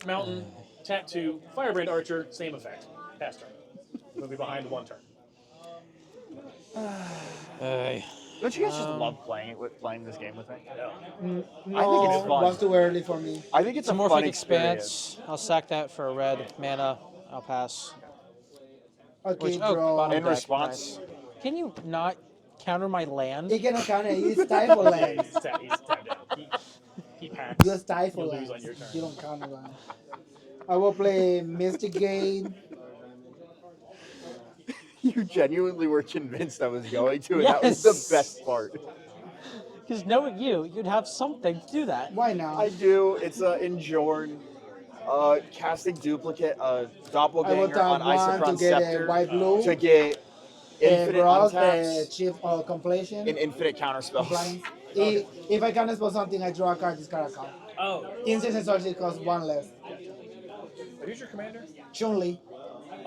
mountain, tap 2, Firebrand Archer, same effect. Pass turn. Moving behind 1 turn. Don't you guys just love playing this game with me? Yeah. No, I think it's fun. it was too early for me. I think it's a Some fun Morphic experience. Expanse. I'll sack that for a red mana. I'll pass. Okay, Which, draw. bottom In deck, response, nice. Can you not counter my land? He cannot count it. He's stifle land. He's tapped down. He packs. You stifle You land. lose on your turn. You don't count land. I will play Mystic Gate. you genuinely were convinced I was going to, and that was the Yes. best part. Because knowing you'd have something to do that. Why not? I do. It's in Jorn. Casting duplicate, I will doppelganger tap on one to Isochron get a Scepter white blue. to get infinite Bros, untaps chief completion. and infinite counter spells. Compliance. If I can spell something, I draw a card, discard a card. Oh. Instance and sorcery costs 1 less. Who's your commander? Chun-Li.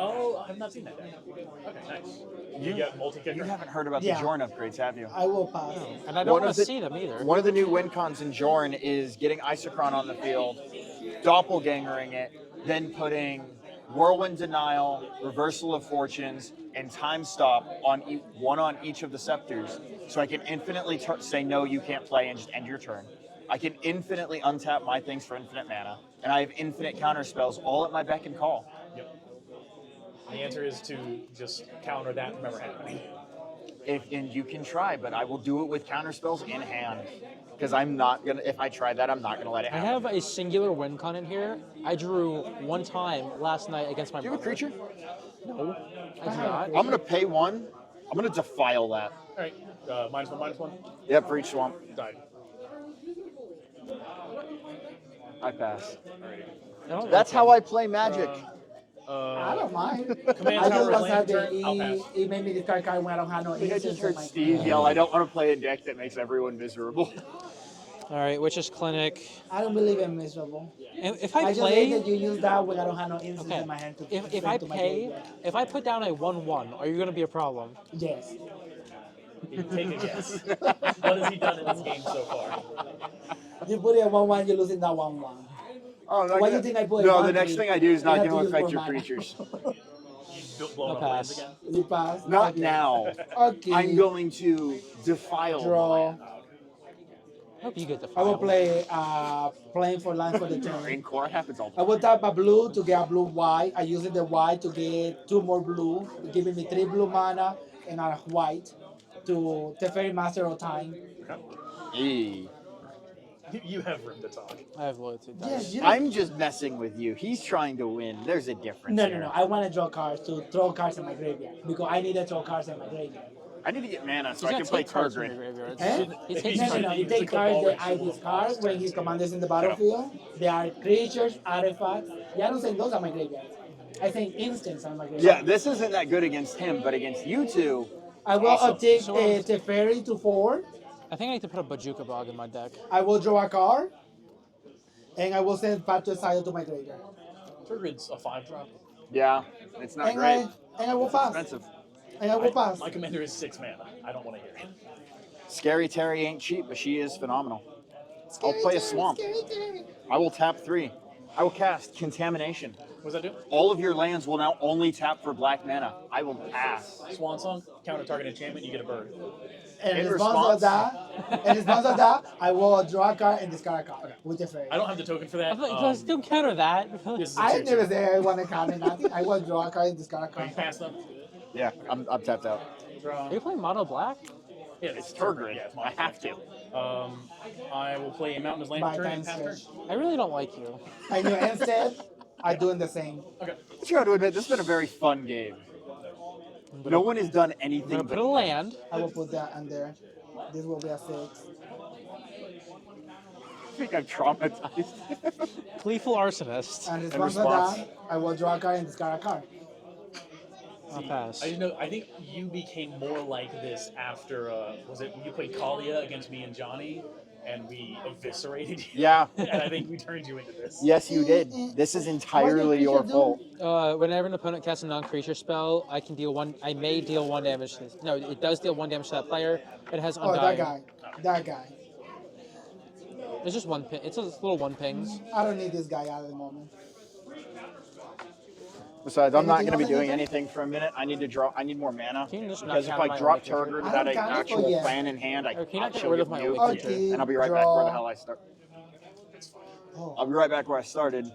Oh, I've not seen that deck. Okay, nice. You get multi-kicker. You haven't heard about Yeah. the Jorn upgrades, have you? I will pass. And I don't One want of to the- see them either. One of the new win cons in Jorn is getting Isochron on the field, doppelgangering it, then putting Whirlwind Denial, Reversal of Fortunes, and Time Stop on one on each of the scepters, so I can infinitely say no, you can't play, and just end your turn. I can infinitely untap my things for infinite mana, and I have infinite counter spells all at my beck and call. Yep. The answer is to just counter that from ever happening. And you can try, but I will do it with counter spells in hand. Because I'm not gonna. If I try that, I'm not gonna let it I happen. have a singular win con in here. I drew one time last night against my Do you have a brother. creature? No, I do not. I'm gonna pay 1. I'm gonna defile that. All right. -1/-1. Yep, for each swamp. Died. I pass. I don't That's like how him. I play Magic. I don't mind. Command I tower just was land happy. turn, I'll pass. He made me discard card when I don't have no I think I instance just in heard my Steve yell, "I don't want to play a deck that makes everyone miserable." All right, Witch's Clinic. I don't believe in miserable. And if I I just hate play, that you use that when I don't have no instance okay. in my hand to If bring I to my pay, graveyard. if I put down a 1/1, are you going to be a problem? Yes. Take a guess. What has he done in this game so far? You put it at 1/1, you're losing that 1/1. Oh, not Why do gonna- you think I put No, it the next thing I do is not have going to to use affect more your mana. creatures. You blow I'll up lands pass. again? You pass. Not Okay. now. Okay. I'm going to defile the Draw. land. I hope you get the I will file. play playing for land for the Rain turn. core happens all the I time. will tap a blue to get a blue white. I use the white to get 2 more blue, giving me 3 blue mana and a white to Teferi Master of Time. Eee. You have room to talk. I have loyalty. Yes, you I'm just messing with you. He's trying to win. There's a difference. No, here. no, no. I want to draw cards to throw cards in my graveyard because I need to throw cards in my graveyard. I need to get mana so He's I gonna can play take cards from Turgid. your graveyard. Eh? He He's takes No, no, cards. no. He Use takes the cards Cabal that I ritual discard when his commander's in the battlefield. They are creatures, artifacts. Yeah, I don't say those are my graveyard. I think instants are my graveyard. Yeah, this isn't that good against him, but against you two, I will Awesome. take So, Teferi to 4. I think I need to put a Bajuka Bog in my deck. I will draw a card. And I will send Path to Exile to my graveyard. Turgid's a 5-drop. yeah, it's not And great. I will pass. Expensive. And I will pass. My commander is 6 mana. I don't want to hear it. Scary Terry ain't cheap, but she is phenomenal. I'll play a swamp. I will tap 3. I will cast Contamination. What does that do? All of your lands will now only tap for black mana. I will pass. Swan Song, counter target enchantment, you get a bird. And In in response of that, I will draw a card and discard a card with Teferi. I don't have the token for I that. thought, let's do counter that. This is a I 2/2. never say I want to counter nothing. I will draw a card and discard a Oh, you card. pass them? Yeah, I'm tapped out. Draw. Are you playing mono black? Yeah, It's Turgid. Yeah, it's I have to. I will play a Mountain as Land By turn time and pass turn. stretch. I really don't like you. And you instead are doing the same. Okay. But you got to admit, this has been a very fun game. No one has done I'm anything gonna but put a land. I will put that in there. This will be a 6. I think I'm traumatized. Gleeful Arsonist. And in In response of response. that, I will draw a card and discard a card. I'll pass. I know. I think you became more like this after. Was it you played Kalia against me and Johnny, and we eviscerated you. Yeah. And I think we turned you into this. Yes, you did. This is entirely your fault. Whenever an opponent casts a non-creature spell, I can deal one. I may deal 1 damage. No, it does deal 1 damage to that player. It has Oh, Undying. that guy. It's just 1 ping. It's a little 1 pings. I don't need this guy at the moment. Besides, I'm not Anything going to be else, doing anything? anything for a minute. I need to draw. I need more mana Can you just not because if counter I my drop only creature? Turgor I without don't an count it, actual but yeah. plan in hand, Or can you I'll not get chill rid you of my you, only creature? and I'll be right back where the Draw. hell I start. Oh. I'll be right back where I started.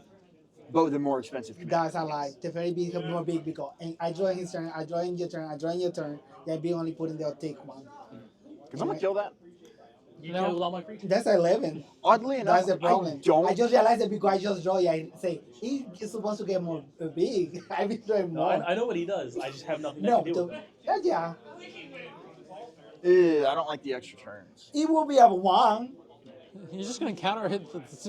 But with the more expensive command. That's a lie. The very big, more big because and I draw his turn, I draw in your turn, I draw in your turn. Yeah, be only putting the take one. Can someone kill that? You No. killed all my creatures. That's 11. Oddly enough, That's the problem. I don't. I just realized that because I just draw. Yeah, I say he's supposed to get more big. I've been drawing No, more. I know what he does. I just have nothing No, to do with it. yeah, I don't like the extra turns. it will be a 1. He's just gonna counter it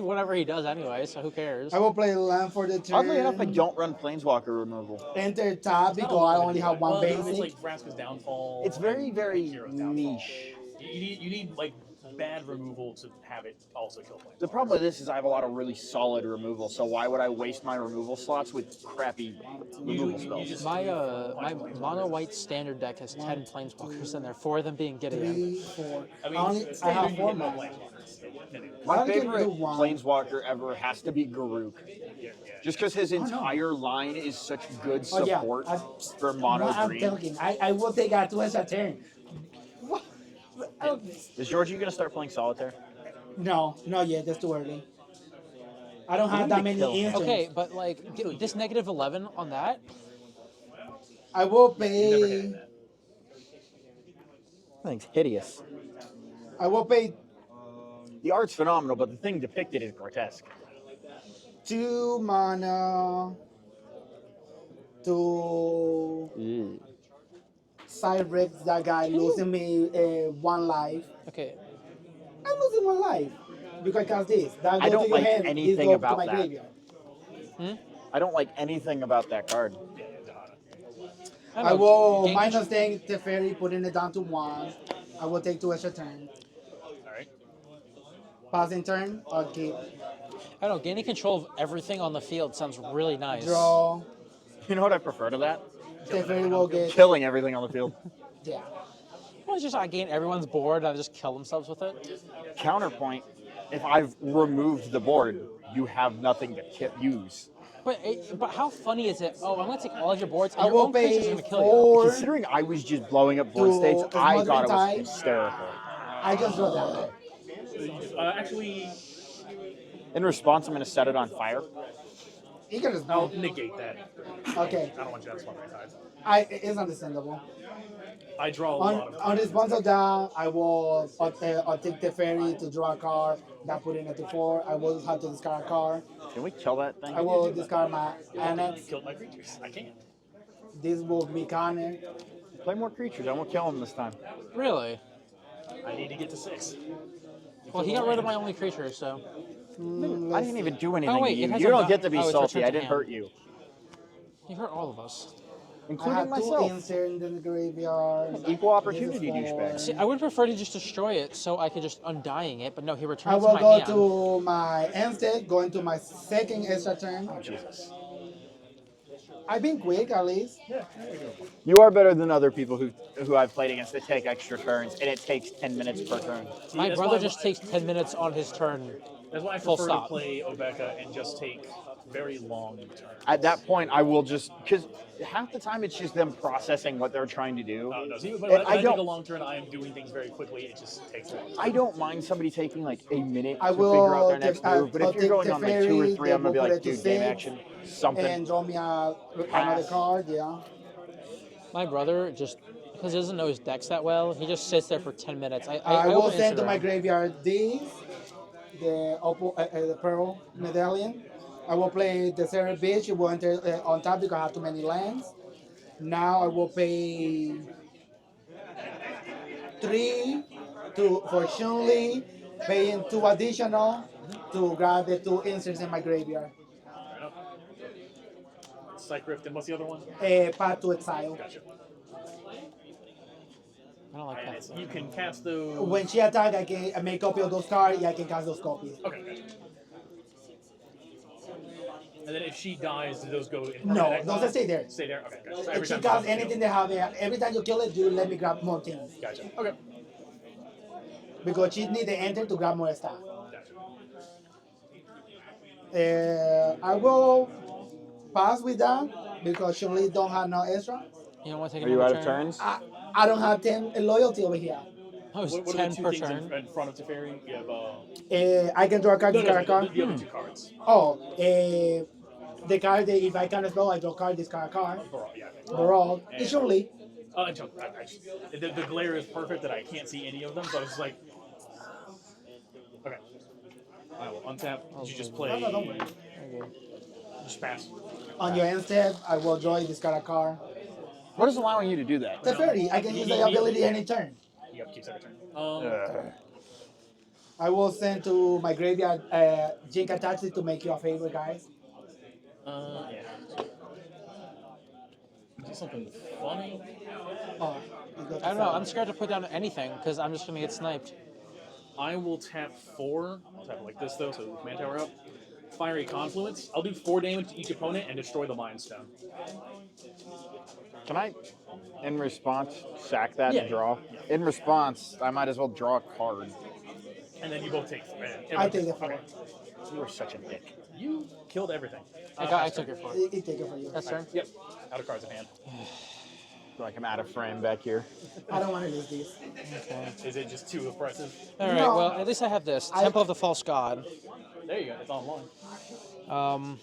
whatever he does anyway. So who cares? I will play land for the turn. Oddly enough, I don't run Planeswalker removal. Enter top It's not because a I lot only of have 1 well, basic. It's like Vraska's downfall. It's very, very Hero's downfall. niche. You need like bad removal to have it also kill Planeswalkers. The problem with this is I have a lot of really solid removal, so why would I waste my removal slots with crappy removal spells? just- My mono white standard deck has 10 planeswalkers in there. 4 of them being Gideon. 3, 4. I mean, I have you 4 get no mana. Planeswalkers. My I can favorite do 1. Planeswalker ever has to be Garuk. Just because his entire line is such good Oh yeah, support I, for mono I'm green. talking. I will take a 2 extra turn. What? Is Georgie going to start playing Solitaire? No, not yet. That's too early. I don't have need that to many kill him. instants. Okay, but like this negative 11 on that. I will Never pay. hitting that. That thing's hideous. I will pay The art's phenomenal, but the thing depicted is grotesque. 2 mana to side rip that guy, losing me 1 life. Okay, I'm losing 1 life because I cast this. That I go don't to your like hand, anything this go about to my that. graveyard. I don't like anything about that card. I will minus 10 the fairy, putting it down to 1. I will take 2 extra turns. Alright. Passing turn, okay. I don't know. Gaining control of everything on the field sounds really nice. Draw. You know what I prefer to that? The fairy will get. Killing everything on the field. Yeah. Well, it's just I gain everyone's board and I just kill themselves with it. Counterpoint, if I've removed the board, you have nothing to use. But how funny is it? Oh, I'm gonna take all of your boards and I your will own creature's pay gonna kill you. 4. Considering I was just blowing up board To states, I Smothering thought it was Tide. hysterical. I just draw that. Actually, In response, I'm going to set it on fire. He can just I'll negate that. Okay. I don't want you to have Smothering Tides. It's understandable. I draw a lot of On response of that, I will I'll take the fairy to draw a card. That put in it to 4. I will have to discard a card. Can we kill that thing? I will discard my You annex. killed my creatures. I can't. This will be counter. Play more creatures. I won't kill him this time. Really? I need to get to 6. Well, he got rid of my only creature, so. I didn't even do anything wait, to it you. has You a don't va- get to be oh, it's salty. returned I to didn't hand. hurt you, He hurt all of us. I including have 2 myself. inserts in the graveyard. Equal opportunity This is douchebag. four. See, I would prefer to just destroy it so I could just undying it, but no, he I returns will my go hand. to my instead, going to my second extra turn. Oh, Jesus. I've been quick at least. You are better than other people who I've played against that take extra turns, and it takes 10 minutes per turn. My that's brother why- just takes 10 minutes on his turn. That's why I Full prefer stop. to play Obeka and just take very long turns. At that point, I will just, because half the time it's just them processing what they're trying to do. No, see, but And when I take a don't, long turn, I am doing things very quickly. It just takes long. I don't mind somebody taking like a minute I to figure out will their next take- move, but I'll if you're take going the on like 2 or fairy, 3, I'm then gonna be we'll like, put it to dude, game 6, action, something. And draw me another Pass. card, yeah. My brother just, because he doesn't know his decks that well, he just sits there for 10 minutes. I will open send to my Instagram. graveyard this, the Pearl Medallion. I will play the Seraph Beach. It will enter on top because I have too many lands. Now I will pay 3 for Shunli, paying 2 additional to grab the 2 inserts in my graveyard. Psych Rift, and what's the other one? Path to Exile. Gotcha. I don't like And that. you can cast those. When she attack, I can make copy of those cards. Yeah, I can cast those copies. Okay, gotcha. And then if she dies, do those go in No, permanent exile? those stay there. Stay there? Okay, gotcha. So If every she time casts comes anything to they have, every time you kill it, you let me grab more things. Gotcha. Okay. Because she need the enter to grab more stuff. Gotcha. I will pass with that because Chun-Li don't have no extra. You don't want to take Are you another out of turn? turns? I don't have 10 loyalty over here. Oh, it's What are 10 the two per things turn. in front of Teferi? You have I can draw a card, no, discard a card. the other two cards. Oh, the card, if I can spell, I draw a card, discard a card. Baral, yeah. Baral, And- it's Chun-Li. The glare is perfect that I can't see any of them, so I was just like, okay. I will untap. Did you just play? No, don't worry. Just pass. On your end step, I will draw a discard a card. What is allowing you to do that? Teferi, I can use the ability any turn. You have to keep second turn. I will send to my graveyard Jink attach it to make you a favor, guys. Yeah. Do something funny. Oh, you got I don't know. I'm scared to put down anything because I'm just going to get sniped. I will tap 4. I'll tap it like this though, so command tower up. Fiery Confluence. I'll do 4 damage to each opponent and destroy the Mind Stone. Can I, in response, sack that Yeah. and draw? In response, I might as well draw a card. And then you both take 4. I take it for Okay. You are such a dick. You killed everything. I took it for it. He take it for you. That's turn. Yep. Out of cards in hand. Feel like I'm out of frame back here. I don't want to lose this. Okay. Is it just too oppressive? All right. No. Well, at least I have this Temple of the False God. There you go. It's online.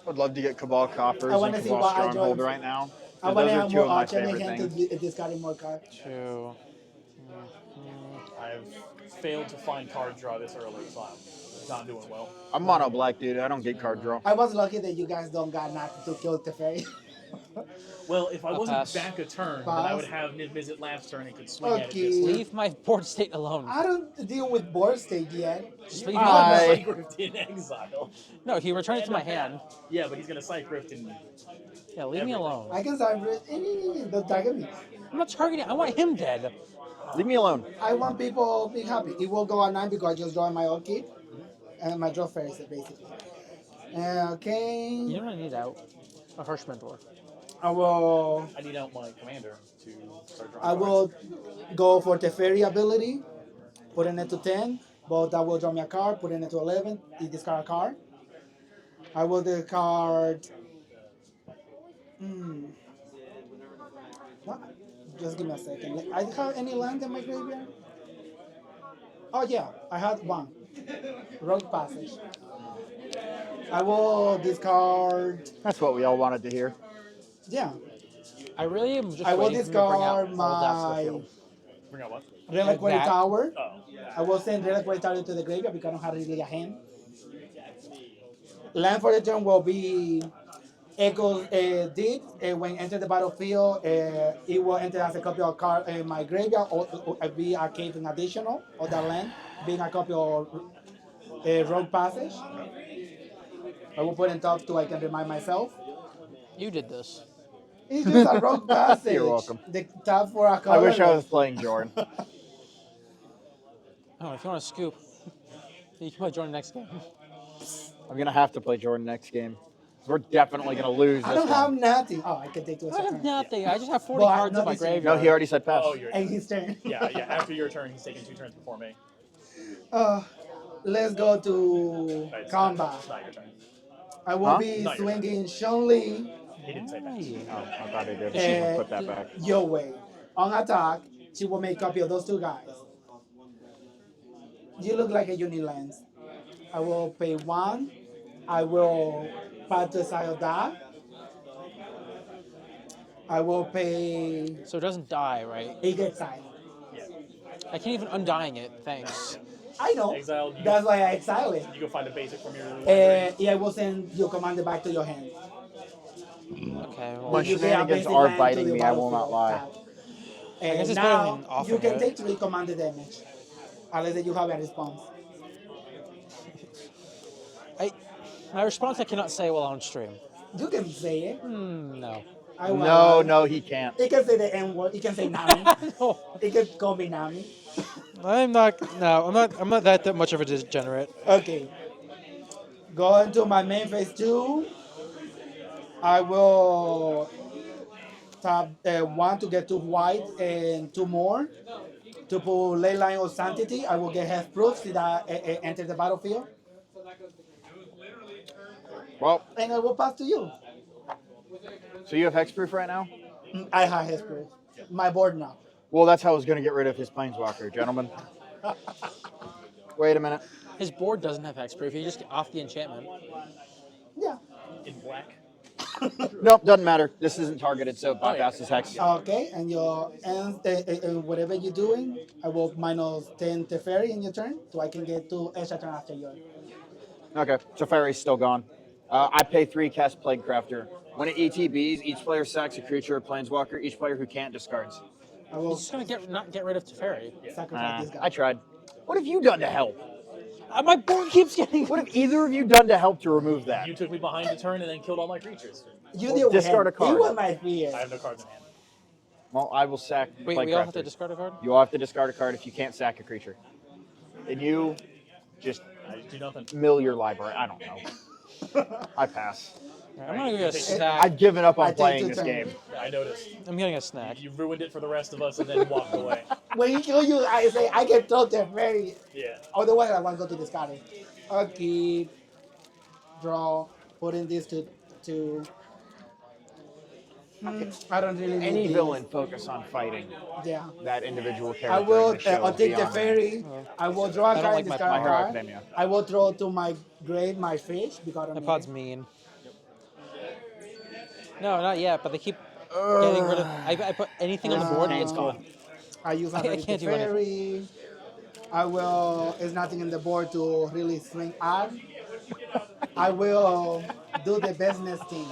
Would love to get Cabal Coffers I wanna and see Cabal what I Stronghold draw. right now. I 'cause want Those to are have two more of my option in favorite hand things. to discarding more cards. 2. I've failed to find card draw this early, so I'm not doing well. I'm mono black, dude. I don't get card draw. I was lucky that you guys don't got nothing to kill Teferi. Well, if I I'll wasn't pass. back a turn, then I would have Niv Mizzet last turn and could swing at it Okay. this turn. Leave my board state alone. I don't deal with board state yet. Just leave me I'm alone. I- Cycrift in exile. No, he returned it to my hand. Yeah, but he's gonna Cycrift in. Yeah, leave me alone. I can start with don't target me. I'm not targeting. I want him dead. Leave me alone. I want people to be happy. It will go at 9 because I just draw my old kid and my draw first, basically. Okay. You know what I need out? A Harsh Mentor. I will. I need out my commander to start drawing. I will go for Teferi ability, putting it to 10, but that will draw me a card, putting it to 11, you discard a card. I will discard. What? Just give me a second. I have any land in my graveyard? Oh yeah, I had one. Rogue Passage. I will discard. That's what we all wanted to hear. Yeah, I really am just I will waiting for him to bring out discard all that to the my field. Bring out what? Reliquary Like that? Tower. Oh. I will send Reliquary Tower to the graveyard because I don't have really a hand. Land for the turn will be Echo Deep. When enter the battlefield, it will enter as a copy of card in my graveyard or be a cave in additional of that land, being a copy of Rogue Passage. I will put it top so I can remind myself. You did this. It's just a Rogue Passage. You're welcome. The top for a I color. wish I was playing Jordan. Oh, if you want to scoop, you can play Jordan next game. I'm gonna have to play Jordan next game. We're definitely gonna lose I this don't have one. nothing. Oh, I can take two I have turn. nothing. I just have 40 Well, cards in my nothing. No, graveyard. he already said pass. Oh, you're. And his turn. Yeah. After your turn, he's taking 2 turns before me. Let's go to Right, it's combat. It's not your turn. I will Huh? be Not your swinging Chun-Li He didn't say that. Oh, I thought he did. Put that back. your way. On attack, she will make copy of those two guys. You look like a Unilens. I will pay 1. I will pass to side of that. I will pay. So it doesn't die, right? It gets side. I can't even undying it. Thanks. I know. Exile, you- That's why I exile it. You go find a basic from your library. Yeah, I will send your commander back to your hand. Okay. Well, My You get a shenanigans basic are land to biting the me, I will not battlefield lie. tab. guess And it's better now than offering you can it. take 3 commander damage, unless you have a response. my response I cannot say while on stream. You can say it. No. I will No, allow it. no, he can't. He can say the N word. He can say Nami. No, He can call me Nami. I'm not. No, I'm not that much of a degenerate. Okay. Go into my main phase 2. I will tap 1 to get 2 white and 2 more. To put Ley Line of Sanctity, I will get health proof see that enter the battlefield. Well, And I will pass to you. so you have hexproof right now? I have health proof. My board now. Well, that's how I was going to get rid of his planeswalker, gentlemen. Wait a minute. His board doesn't have hexproof. You just get off the enchantment. Yeah. In black. Nope, doesn't matter. This isn't targeted, so bypasses hex. Okay, and your and whatever you're doing, I will minus 10 Teferi in your turn, so I can get 2 extra turn after yours. Okay, Teferi's still gone. I pay 3, cast Plague Crafter. When it ETBs, each player sacks a creature or planeswalker. Each player who can't discards. I He's will just gonna not get rid of Teferi. sacrifice this guy. I tried. What have you done to help? My board keeps getting. What have either of you done to help to remove that? You took me behind the turn and then killed all my creatures. You Well, deal with discard him. a card. He was my fear. I have no cards in hand. Well, I will sack Wait, Plague we all have to Crafter. discard a card. You all have to discard a card if you can't sack a creature. And you just I do nothing. mill your library. I don't know. I pass. I'm gonna go get a snack. I've given up I on take playing 2 this turns. game. I noticed. I'm getting a snack. You ruined it for the rest of us and then walked away. When he kill you, I say I can throw Teferi. Yeah. Otherwise, I want to go to discard it. Okay. Draw. Putting this to. I don't really need Any these. villain focus on fighting Yeah. that individual character. I will. in the show I'll take the beyond. fairy. I will draw a don't card like and my discard My a Hero card. Academia. I will throw to my grave my fish because I My don't pod's need mean. No, not yet. But they keep getting rid of. I put anything on the board, it's gone. it. I use I a can't do fairy. I will. There's nothing in the board to really swing at. I will do the business thing.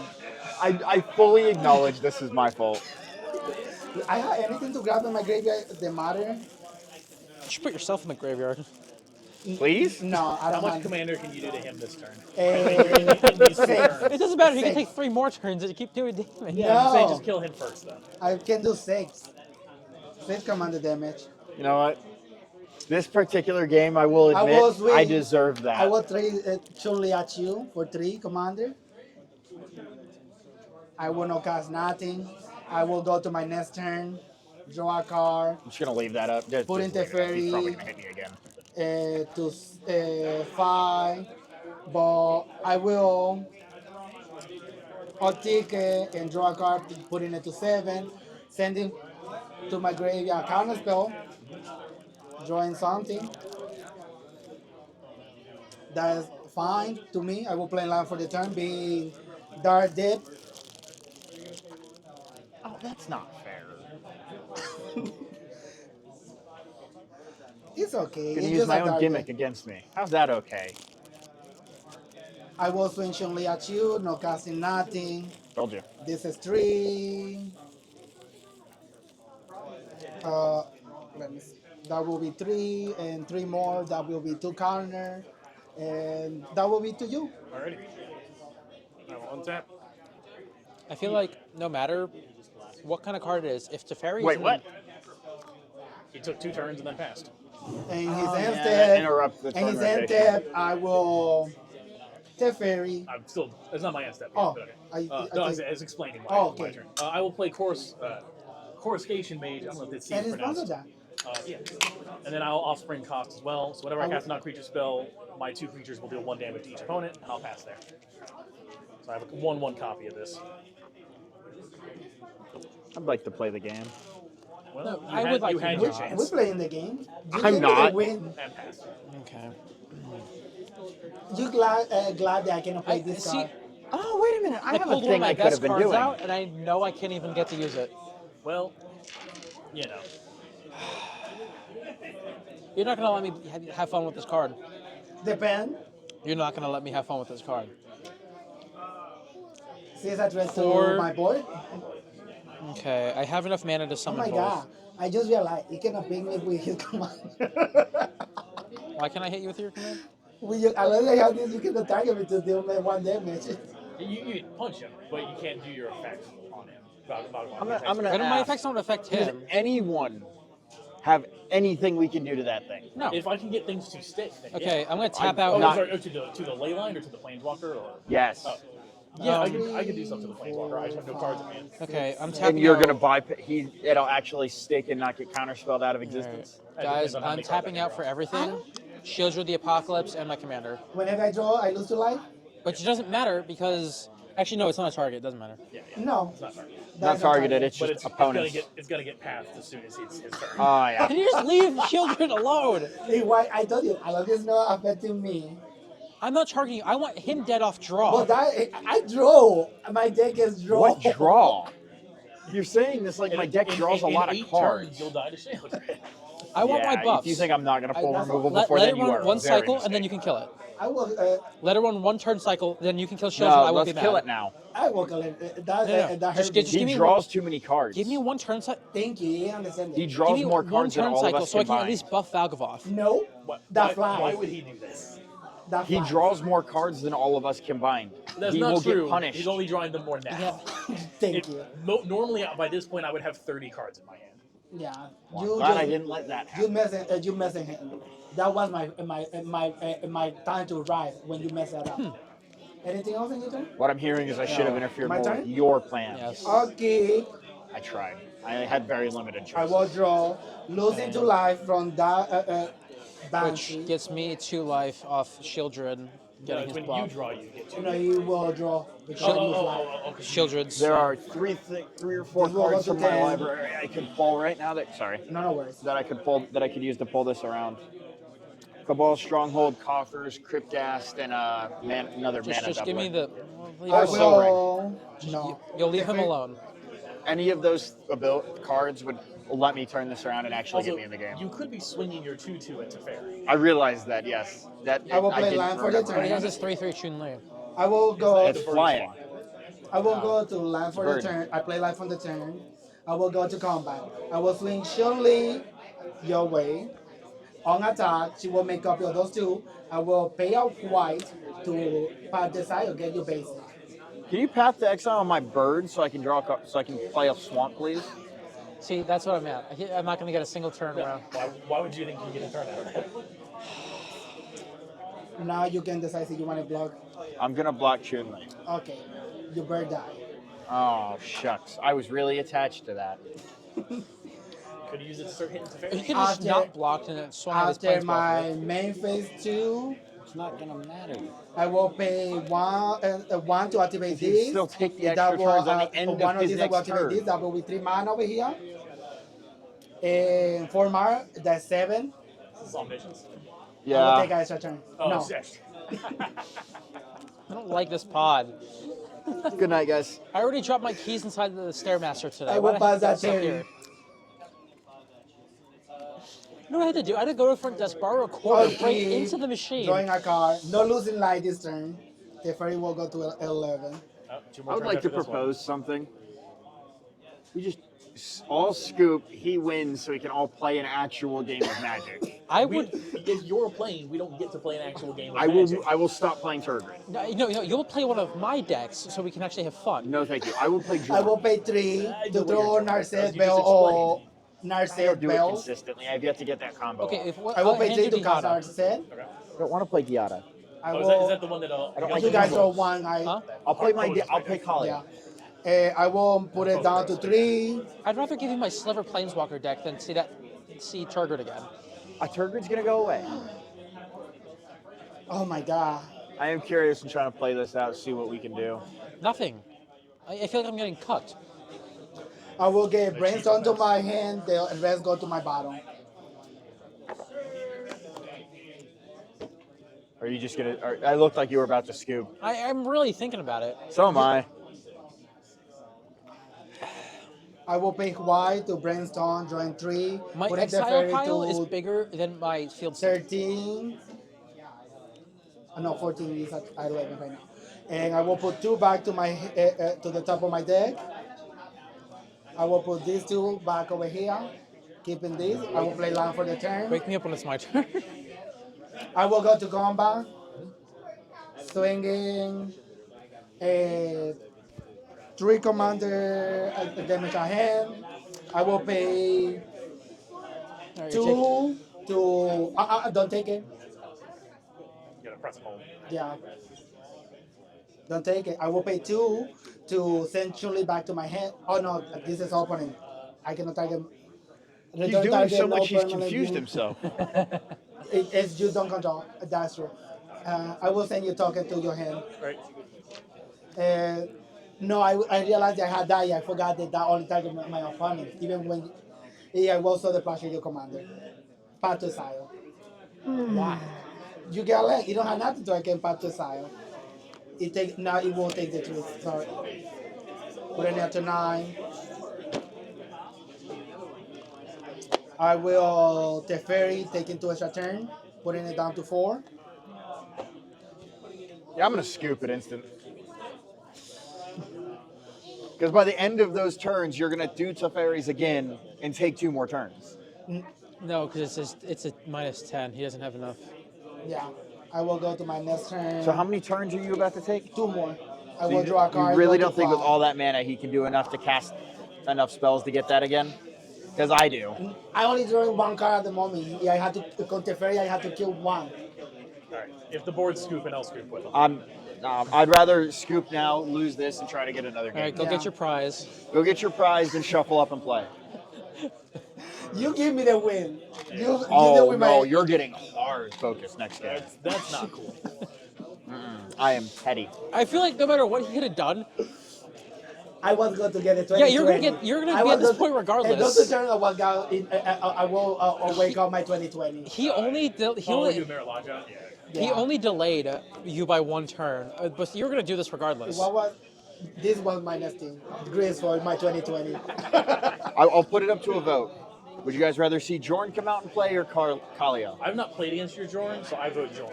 I fully acknowledge this is my fault. I have anything to grab in my graveyard. The matter? You should put yourself in the graveyard. Please? No, I How don't much want. commander can you do to him this turn? Six. It doesn't matter. He can Six. take 3 more turns and keep doing damage. Yeah, I'm saying No. just kill him first, though. I can do 6. 6 commander damage. You know what? This particular game, I will I admit, was I waiting. deserve that. I will trade Chun-Li at you for 3 commander. I will not cast nothing. I will go to my next turn, draw a card, I'm just gonna leave that up. Just Put in leave it up. He's Teferi. probably gonna hit me again. to 5. But I will I'll take and draw a card, putting it to 7, sending to my graveyard counter spell, drawing something. That is fine to me. I will play land for the turn, being Dark Depth. Oh, that's not fair. It's okay. I'm gonna It's use just my a own Dark gimmick Depth. against me. How's that okay? I will swing Chun-Li at you, no casting nothing. Told you. This is 3. Let me see. That will be 3, and 3 more. That will be 2 counter, and that will be to you. Alrighty. I will untap. I feel like no matter what kind of card it is, if Teferi Wait, is what? He took 2 turns and then passed. And his Oh, end yeah, step, that interrupts the and turn his end rotation. step, I will Teferi. I'm still. It's not my end step. Oh, but okay. I No, think- it's explaining why. Oh, It's my okay. turn. I will play Coruscation Mage. I don't know if it's And it's pronounced. of that. Yeah. And then I'll offspring cost as well. So whenever I I cast a non-creature spell, my 2 creatures will deal 1 damage to each opponent, and I'll pass there. So I have a 1/1 copy of this. I'd like to play the game. Well, No, you I had, would like you to had know. your We're chance playing the game. You I'm gave me the not. win. and passed. Okay. You glad that I cannot play this see, card? Oh, wait a minute. I I have a pulled one thing of my I could best have been cards doing. out, and I know I can't even get to use it. Well, you know. You're not gonna let me have fun with this card. Depend. You're not gonna let me have fun with this card. See, it's a threat to 4. my board. Okay, I have enough mana to Oh summon my both. god. I just realized he cannot pick me with his command. Why can't I hit you with your command? Unless I have this, you cannot target me to deal me 1 damage. You punch him, but you can't do your effect on him. I'm gonna But my ask, effects don't affect does him. anyone have anything we can do to that thing? No. If I can get things to stick, then Okay, yeah. I'm gonna tap I- out. Oh, not- sorry, to the ley line or to the planeswalker or Yes. Oh. Yeah, I Um, could do stuff to the planeswalker. I just have no cards in hand. Okay, I'm And tapping you're out. gonna bypass. It'll actually stick and not get counterspelled out of existence. Guys, depends on how I'm many cards tapping I out for everything. Shields of the Apocalypse and my commander. Whenever I draw, I lose 2 life. Which doesn't matter because actually no, it's not a target. It doesn't matter. No, It's not targeted. Not that's targeted. It's But just it's gonna opponents. get passed as soon as it's his turn. Oh yeah. Can you just leave children alone? Hey, why I told you, I love this not affecting me. I'm not targeting you. I want him dead off draw. But I draw. My deck is draw. What draw? You're saying this like my deck In- draws a in lot 8 of cards. turns, you'll die to shield. I want Yeah, my buffs. If you think I'm not gonna pull that's removal let, before let then, it you run are one very cycle and then you mistaken. can kill it. I will. Let it run one turn cycle, then you can kill shields. and I No, won't let's be kill mad. it now. I will collect it. That No. that Just hurt get- me. just give He me draws too many cards. Give me one turn cycle. Thank you. I understand He it. draws Give me more one cards than turn all of cycle us so I can at combined. least buff Valgavoth. No, What? that Why flies. would he do this? That He flies. draws more cards than all of us combined. That's he not will true. get punished. He's only drawing them more now. Yeah. Thank you. Normally, by this point, I would have 30 cards in my hand. Yeah. Well, You I'm glad just, I didn't let that you happen. you messing him. That was my time to rise when you mess that up. Anything else in your turn? What I'm hearing is I should have interfered My more turn? with your plan. Yes. Okay. I tried. I had very limited choices. I will draw, losing 2 life from that Which Banshee. gets me 2 life off Shieldred No, getting it's his when you buff. draw, you get 2. No, you will draw because I lose life. Okay. Shieldred's. There are three or four This will go cards to from my 10. library I could pull right now. No worries. That I could use to pull this around. Cabal, Stronghold, Coffers, Cryptgast, and another Just mana give me doubler. the. I Also will. No. You'll leave him If it- alone. Any of those cards would let me turn this around and actually Also, get me in the game. you could be swinging your 2/2 into Fairy. I realized that, yes. I will play didn't land for the remember. turn. He has his 3/3 Chun Li. I will go. It's flying. I will go to land for the Bird. turn. I play land for the turn. I will go to combat. I will swing Shirley your way. On attack, she will make copy of those 2. I will pay out white to pass the side or get you basic. Can you path to exile on my bird so I can so I can play a swamp, please? See, that's what I'm at. I'm not going to get a single turn around. Why would you think you get a turn out of that? Now you can decide if you want to block. I'm gonna block Chun-Li. Okay, your bird die. Oh shucks, I was really attached to that. Could you use it to start hitting into He Fairy? could just After- not block and then swung at his After planeswalker. my main phase 2, It's not gonna matter. I will pay one to activate You this. still take the That extra will, turns on the end one of his these that will next activate turn. this. That will be 3 mana over here. And 4 mana, that's 7. This is all missions. I will take Yeah. an extra turn. Oh, No. yes. I don't like this pod. Good night, guys. I already dropped my keys inside the Stairmaster today. I Why will the heck pass that is it turn. here? You know what I had to do? I had to go to the front desk, borrow a quarter, break Okay. into the machine. Drawing a card. No losing light this turn. The fairy will go to 11. Oh, 2 more I would turns like to after this one. propose something. We just all scoop. He wins, so we can all play an actual game of Magic. I We, would. if you're playing, we don't get to play an actual game of I will. Magic. I will stop playing Turgid. No, you'll play one of my decks so we can actually have fun. No, thank you. I will play. I Jordan. will pay 3 I know to what throw you're doing, Narset because you Bell just or I Narset don't do it Bell. consistently. I've yet to get that combo. Okay, off. if what, I will I'll pay hand 3 you to cast Dihada. Narset. I don't want to play Giada. I Oh, will. is that the one that I don't like You guys combos. draw 1. Huh? I'll play I'll play Kali. Yeah. I will put it down to 3. I'd rather give you my Sliver Planeswalker deck than see Turgid again. A Turgid's gonna go away. Oh my god. I am curious and trying to play this out, see what we can do. Nothing. I feel like I'm getting cooked. I will get Brainstorm to my hand, the rest go to my bottom. Are you just gonna? I looked like you were about to scoop. I'm really thinking about it. So am I. I will pick white to Brainstorm, drawing 3. My putting the exile fairy pile is to bigger than my field set. 13. No, 14 is at 11 right now. And I will put 2 back to my to the top of my deck. I will put these 2 back over here. Keeping this. I will play land for the turn. Wake me up when it's my turn. I will go to combat. Swinging. 3 commander damage a hand. I will pay All right, 2 to. Don't take it. You gotta press home. Yeah. Don't take it. I will pay 2 to send Chun-Li back to my hand. Oh no, this is opening. I cannot target. He's Return doing target, so no much, he's permanent confused unit. himself. It's you don't control. That's true. I will send you token to your hand. Right. Uh, no, I realized I had that. I forgot that only target my opponent. Even when I also the pressure your commander. Path to exile. Why? You get a leg. You don't have nothing to against path to exile. It won't take the truth. Sorry. Putting it to 9. I will Teferi taking 2 extra turn, putting it down to 4. Yeah, I'm gonna scoop it instant. Because by the end of those turns, you're gonna do Teferis again and take 2 more turns. No, because it's a -10. He doesn't have enough. Yeah. I will go to my next turn. So how many turns are you about to take? 2 more. I So will draw a you card. really go don't to think with 5. all that mana he can do enough to cast enough spells to get that again? Because I do. I only drawing 1 card at the moment. I had to go Teferi. I had to kill 1. All right. If the board's scooping, I'll scoop with them. I'd rather scoop now, lose this, and try to get another All game. right, go Yeah. get your prize. Go get your prize, then shuffle up and play. You give me the win. You Oh the win. no, you're getting hard focus next game. That's not cool. I am petty. I feel like no matter what he could have done, I was going to get it 20. Yeah, you're gonna be at this point regardless. And those turn I was going. I will wake up my 2020. he only he Oh, only you Marilaja? Yeah. he only delayed you by 1 turn, but you're gonna do this regardless. What was this was my next thing. Grace for my 2020. I'll put it up to a vote. Would you guys rather see Jorn come out and play or Kalia? I've not played against your Jorn, so I vote Jorn.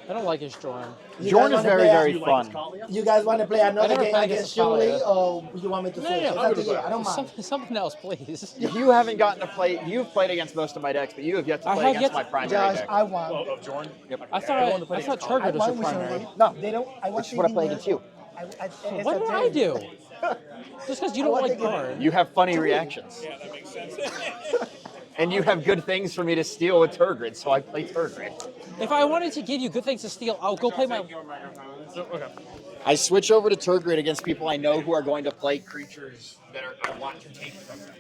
I don't like his drawing. You Jorn guys is wanna very, play very You fun. like Kalia? You guys want to play another never game played against against Shirley, Kalia. or you want me to switch? no, It's I up to you. I don't mind. Something else, please. You haven't gotten to play. You've played against most of my decks, but you have yet to I play have against yet my to- primary Josh, deck. I won. Oh, of Jorn? Yep. I thought Turgid was why your we primary. should- No. They don't. I Which want is what I play against you. What did I do? Just because you don't like Karn. You have funny reactions. Yeah, that makes sense. And you have good things for me to steal with Turgid, so I play Turgid. If I wanted to give you good things to steal, I'll go play my. So, okay. I switch over to Turgid against people I know who are going to play creatures that I want to take from them.